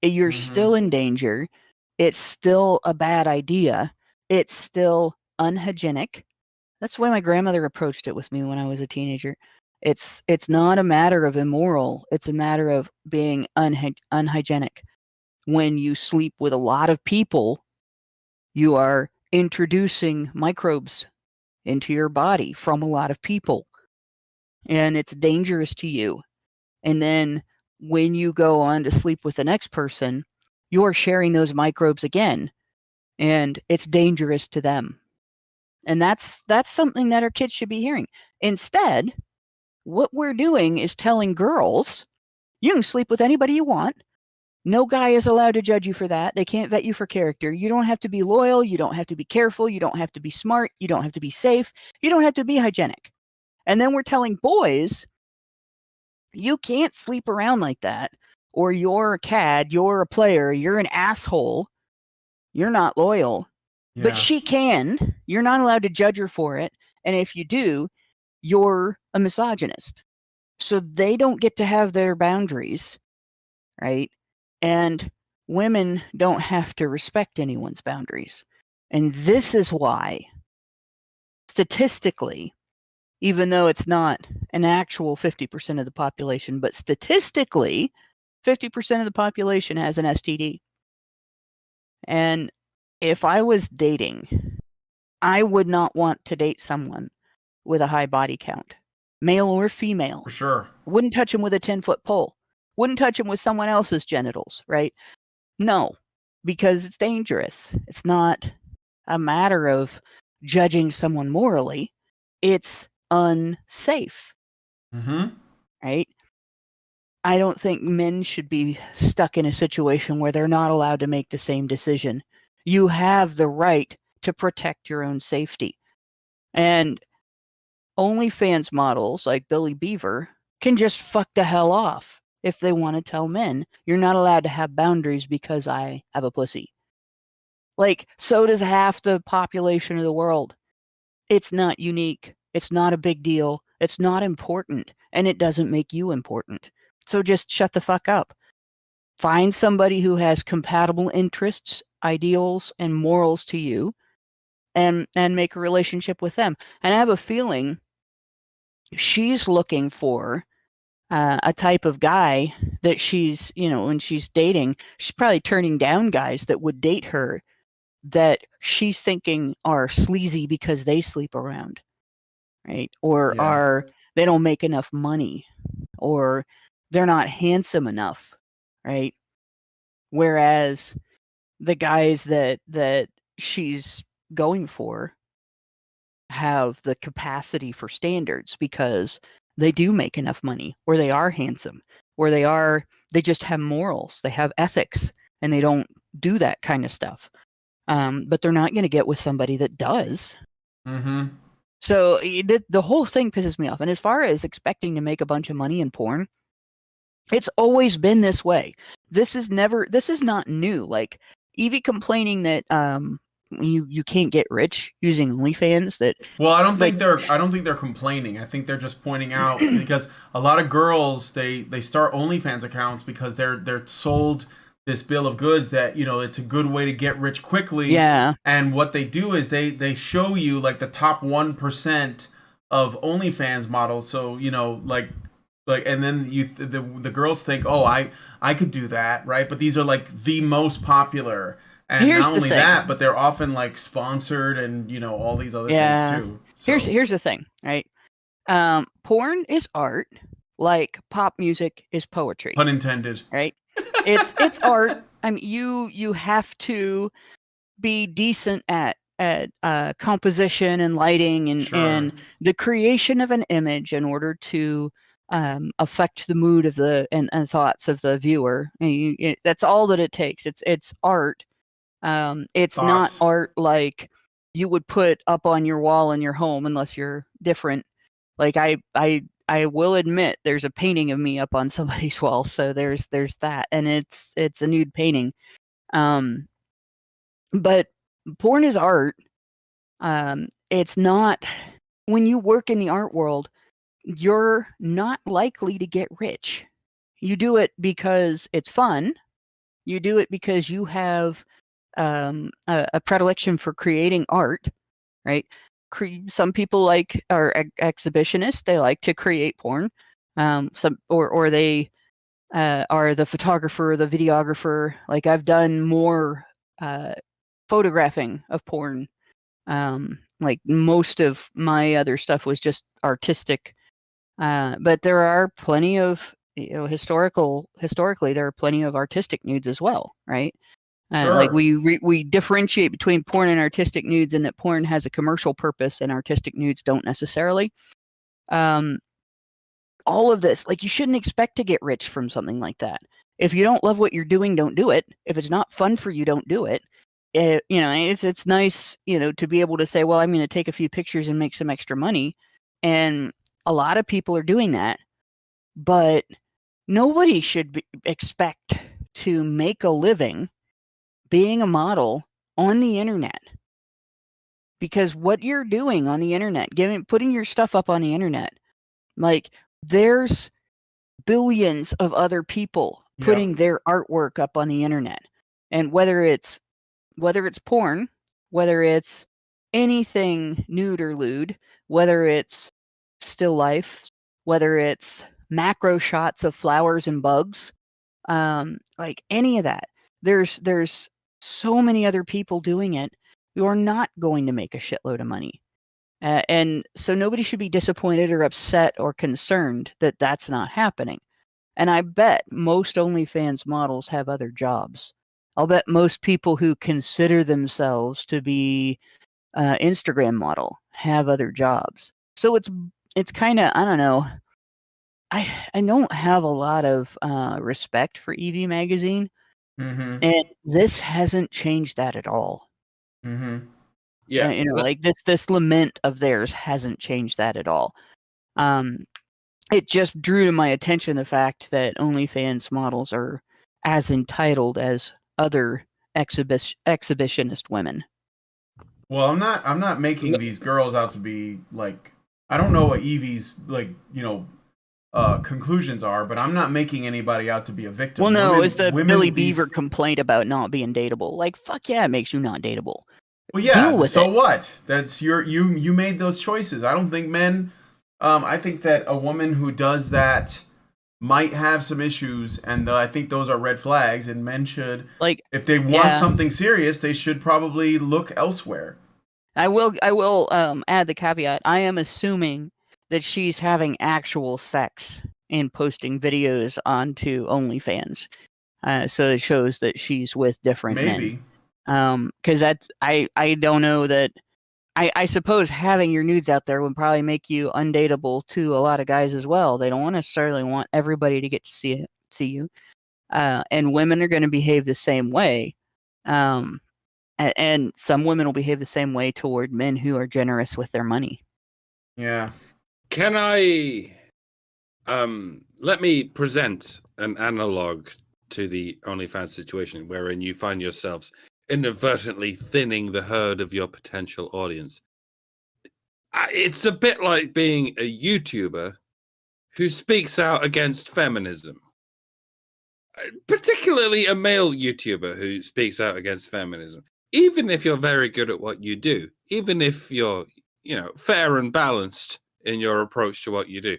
You're Mm-hmm. still in danger. It's still a bad idea. It's still unhygienic. That's the way my grandmother approached it with me when I was a teenager. It's not a matter of immoral. It's a matter of being unhygienic. When you sleep with a lot of people, you are introducing microbes into your body from a lot of people, and it's dangerous to you. And then when you go on to sleep with the next person, you're sharing those microbes again. and it's dangerous to them. And that's something that our kids should be hearing. Instead, what we're doing is telling girls, you can sleep with anybody you want. No guy is allowed to judge you for that. They can't vet you for character. You don't have to be loyal. You don't have to be careful. You don't have to be smart. You don't have to be safe. You don't have to be hygienic. And then we're telling boys, you can't sleep around like that, or you're a cad, you're a player, you're an asshole, you're not loyal. Yeah. But she can. You're not allowed to judge her for it. And if you do, you're a misogynist. So they don't get to have their boundaries, right? And women don't have to respect anyone's boundaries. And this is why, statistically, even though it's not an actual 50% of the population, but statistically, 50% of the population has an STD. And if I was dating, I would not want to date someone with a high body count, male or female. For sure. Wouldn't touch him with a 10-foot pole. Wouldn't touch him with someone else's genitals, right? No, because it's dangerous. It's not a matter of judging someone morally. It's unsafe, right? I don't think men should be stuck in a situation where they're not allowed to make the same decision. You have the right to protect your own safety. And OnlyFans models like Billy Beaver can just fuck the hell off if they want to tell men, you're not allowed to have boundaries because I have a pussy. Like, so does half the population of the world. It's not unique. It's not a big deal. It's not important. And it doesn't make you important. So just shut the fuck up. Find somebody who has compatible interests, ideals, and morals to you, and make a relationship with them. And I have a feeling she's looking for a type of guy that she's, when she's dating, she's probably turning down guys that would date her that she's thinking are sleazy because they sleep around, right? Or they don't make enough money, or they're not handsome enough, right? Whereas the guys that she's going for have the capacity for standards because they do make enough money, or they are handsome, or they just have morals, they have ethics, and they don't do that kind of stuff. But they're not going to get with somebody that does. So the whole thing pisses me off. And as far as expecting to make a bunch of money in porn, it's always been this way. This is not new. Like Evie complaining that you can't get rich using OnlyFans. I don't think they're complaining. I think they're just pointing out because a lot of girls they start OnlyFans accounts because they're sold this bill of goods that it's a good way to get rich quickly. Yeah. And what they do is they show you like the top 1% of OnlyFans models. So like and then the girls think, oh, I could do that, right? But these are like the most popular. And not only that, but they're often like sponsored and all these other things too. So. Here's the thing, right? Porn is art, like pop music is poetry. Pun intended. Right? It's art. I mean, you have to be decent at composition and lighting and the creation of an image in order to affect the mood of and thoughts of the viewer. And that's all that it takes. It's art. It's not art like you would put up on your wall in your home unless you're different. Like I will admit there's a painting of me up on somebody's wall, so there's that, and it's a nude painting. But porn is art. It's not, when you work in the art world, you're not likely to get rich. You do it because it's fun. You do it because you have a predilection for creating art, right? Some people are exhibitionists. They like to create porn. Or they are the photographer or the videographer. Like I've done more photographing of porn. Like most of my other stuff was just artistic. But there are plenty of historically there are plenty of artistic nudes as well, right? Like Sure. we differentiate between porn and artistic nudes, and that porn has a commercial purpose and artistic nudes don't necessarily. All of this, like, you shouldn't expect to get rich from something like that. If you don't love what you're doing, don't do it. If it's not fun for you, don't do it. It's nice, to be able to say, well, I'm going to take a few pictures and make some extra money, and a lot of people are doing that, but nobody should expect to make a living being a model on the internet, because what you're doing on the internet, putting your stuff up on the internet, like, there's billions of other people Yep. putting their artwork up on the internet, and whether it's porn, whether it's anything nude or lewd, whether it's still life, whether it's macro shots of flowers and bugs, like any of that, there's so many other people doing it. You're not going to make a shitload of money. And so nobody should be disappointed or upset or concerned that that's not happening. And I bet most OnlyFans models have other jobs. I'll bet most people who consider themselves to be Instagram model have other jobs. So it's kind of, I don't know. I don't have a lot of respect for EV Magazine, Mm-hmm. and this hasn't changed that at all. Mm-hmm. Yeah. Like this lament of theirs hasn't changed that at all. It just drew to my attention the fact that OnlyFans models are as entitled as other exhibitionist women. Well, I'm not making these girls out to be like, I don't know what Evie's like, conclusions are, but I'm not making anybody out to be a victim. Well, no, Women- it's the women Billy these- Beaver complaint about not being dateable. Like, fuck yeah, it makes you not dateable. Well, yeah. Deal with So it. what? That's you made those choices. I don't think men. I think that a woman who does that might have some issues, and I think those are red flags. And men should, Like, if they want yeah. something serious, they should probably look elsewhere. I will add the caveat. I am assuming that she's having actual sex and posting videos onto OnlyFans, so it shows that she's with different Maybe. men. Because I don't know that. I suppose having your nudes out there would probably make you undateable to a lot of guys as well. They don't necessarily want everybody to get to see you, and women are going to behave the same way. And some women will behave the same way toward men who are generous with their money. Yeah. Can I let me present an analog to the OnlyFans situation wherein you find yourselves inadvertently thinning the herd of your potential audience. It's a bit like being a YouTuber who speaks out against feminism. Particularly a male YouTuber who speaks out against feminism. Even if you're very good at what you do, even if you're, fair and balanced in your approach to what you do,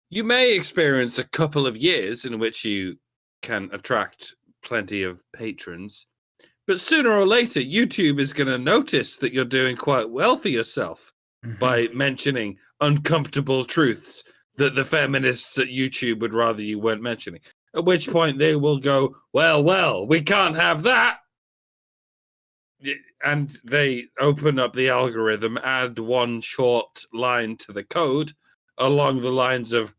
you may experience a couple of years in which you can attract plenty of patrons. But sooner or later, YouTube is going to notice that you're doing quite well for yourself by mentioning uncomfortable truths that the feminists at YouTube would rather you weren't mentioning. At which point they will go, well, we can't have that. And they open up the algorithm, add one short line to the code along the lines of,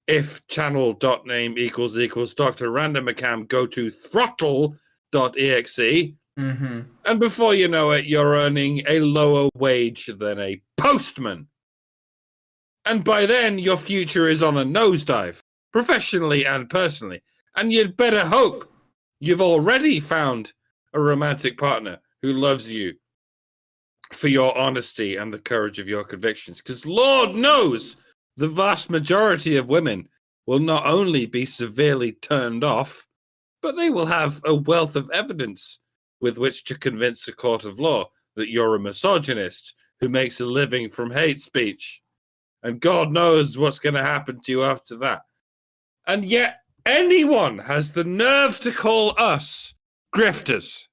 if channel.name equals Dr. Random Account, go to throttle.exe. Mm-hmm. And before you know it, you're earning a lower wage than a postman. And by then, your future is on a nosedive, professionally and personally. And you'd better hope you've already found a romantic partner who loves you for your honesty and the courage of your convictions. Because Lord knows the vast majority of women will not only be severely turned off, but they will have a wealth of evidence with which to convince a court of law that you're a misogynist who makes a living from hate speech. And God knows what's going to happen to you after that. And yet, anyone has the nerve to call us grifters.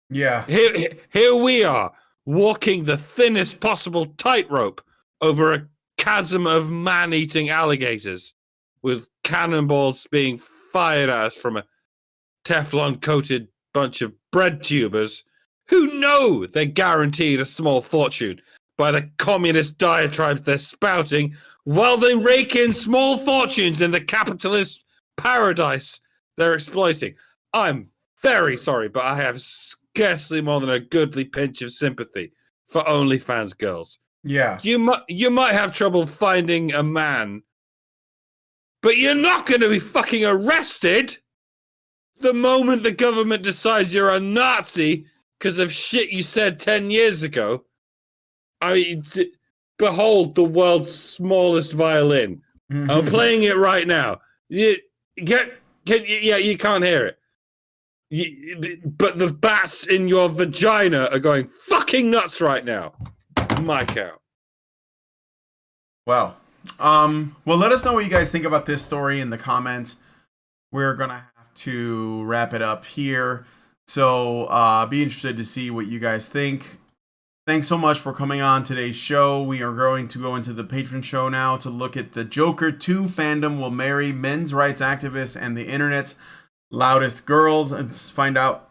Yeah. Here we are, walking the thinnest possible tightrope over a chasm of man-eating alligators, with cannonballs being fired at us from a Teflon-coated bunch of bread tubers who know they're guaranteed a small fortune by the communist diatribes they're spouting while they rake in small fortunes in the capitalist paradise they're exploiting. I'm very sorry, but I have scarcely more than a goodly pinch of sympathy for OnlyFans girls. Yeah. You might have trouble finding a man, but you're not going to be fucking arrested the moment the government decides you're a Nazi because of shit you said 10 years ago. I mean, behold the world's smallest violin. Mm-hmm. I'm playing it right now. You can't hear it. But the bats in your vagina are going fucking nuts right now. My cow. Well, let us know what you guys think about this story in the comments. We're gonna have to wrap it up here, so be interested to see what you guys think. Thanks so much for coming on today's show. We are going to go into the patron show now to look at the Joker 2 fandom will marry men's rights activists and the internet's loudest girls, and find out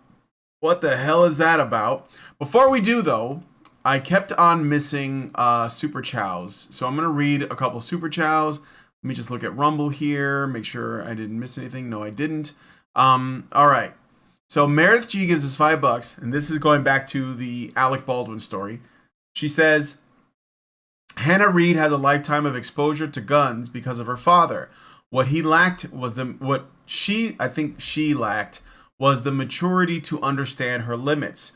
what the hell is that about. Before we do, though, I kept on missing super chows, so I'm gonna read a couple super chows. Let me just look at Rumble here, make sure I didn't miss anything. No, I didn't. All right. So Meredith G gives us $5, and this is going back to the Alec Baldwin story. She says, Hannah Reid has a lifetime of exposure to guns because of her father. What he lacked was I think she lacked was the maturity to understand her limits.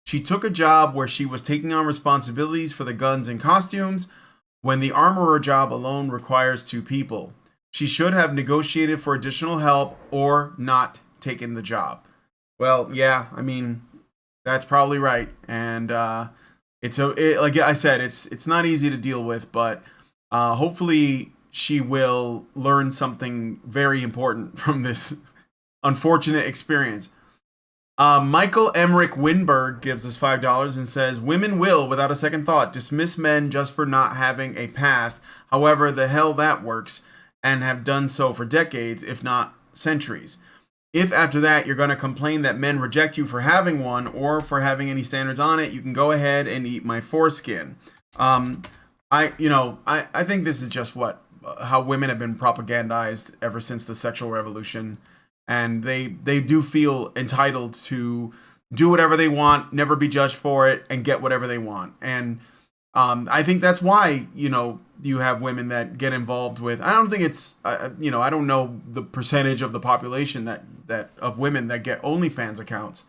She took a job where she was taking on responsibilities for the guns and costumes when the armorer job alone requires 2 people. She should have negotiated for additional help or not taken the job. Well, yeah, I mean, that's probably right. And like I said, it's not easy to deal with, but hopefully she will learn something very important from this unfortunate experience. Michael Emmerich Winberg gives us $5 and says, women will, without a second thought, dismiss men just for not having a past, however the hell that works, and have done so for decades, if not centuries. If after that you're going to complain that men reject you for having one or for having any standards on it, you can go ahead and eat my foreskin. I think this is just how women have been propagandized ever since the sexual revolution. And they do feel entitled to do whatever they want, never be judged for it, and get whatever they want. And I think that's why, you have women that get involved with, I don't think it's, I don't know the percentage of the population that of women that get OnlyFans accounts,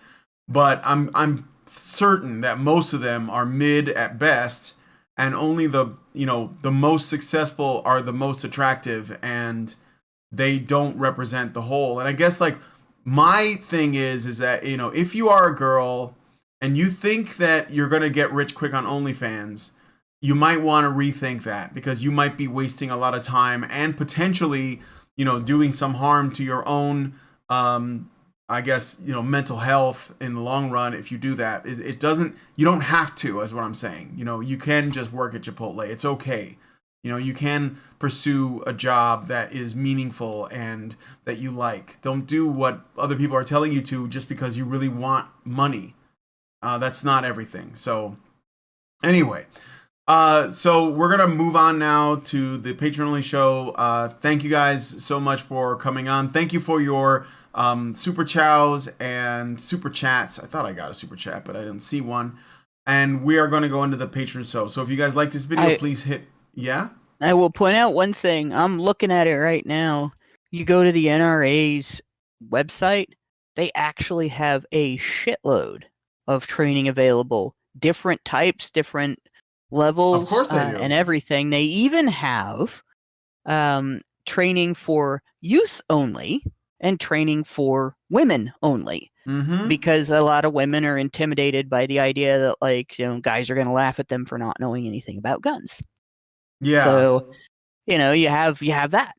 but I'm certain that most of them are mid at best, and only the most successful are the most attractive, and they don't represent the whole. And I guess my thing is that, if you are a girl and you think that you're going to get rich quick on OnlyFans, you might want to rethink that, because you might be wasting a lot of time and potentially, doing some harm to your own, mental health in the long run. If you do that, you don't have to, is what I'm saying. You can just work at Chipotle. It's okay. You can pursue a job that is meaningful and that you like. Don't do what other people are telling you to just because you really want money. That's not everything. So anyway, so we're going to move on now to the Patreon-only show. Thank you guys so much for coming on. Thank you for your super chows and super chats. I thought I got a super chat, but I didn't see one. And we are going to go into the Patreon show. So if you guys like this video, please hit... Yeah? I will point out one thing. I'm looking at it right now. You go to the NRA's website, they actually have a shitload of training available. Different types, different levels, of course they do. and everything. They even have training for youth only and training for women only. Mm-hmm. Because a lot of women are intimidated by the idea that guys are going to laugh at them for not knowing anything about guns. Yeah. So, you have that.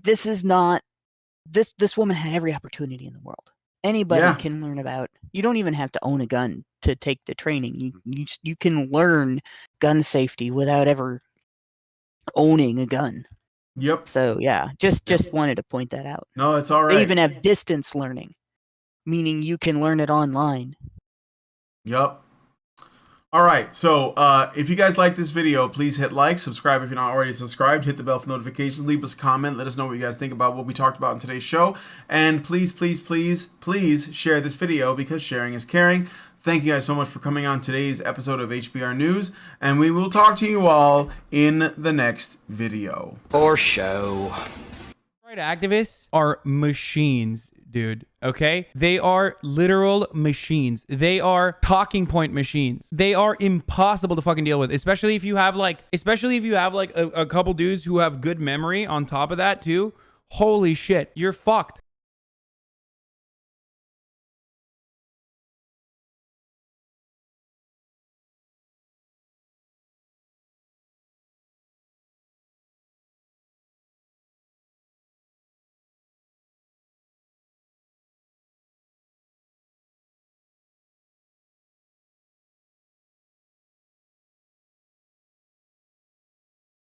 This is not this woman had every opportunity in the world. Anybody can learn about. You don't even have to own a gun to take the training. You can learn gun safety without ever owning a gun. Yep. So, yeah, just wanted to point that out. No, it's all right. They even have distance learning. meaning you can learn it online. Yep. All right, so if you guys like this video, please hit like, subscribe if you're not already subscribed, hit the bell for notifications, leave us a comment, let us know what you guys think about what we talked about in today's show, and please, please, please, please share this video because sharing is caring. Thank you guys so much for coming on today's episode of HBR News, and we will talk to you all in the next video. For show. Right, activists are machines, dude. Okay, they are literal machines. They are talking point machines. They are impossible to fucking deal with, especially if you have like a couple dudes who have good memory on top of that too. Holy shit, you're fucked.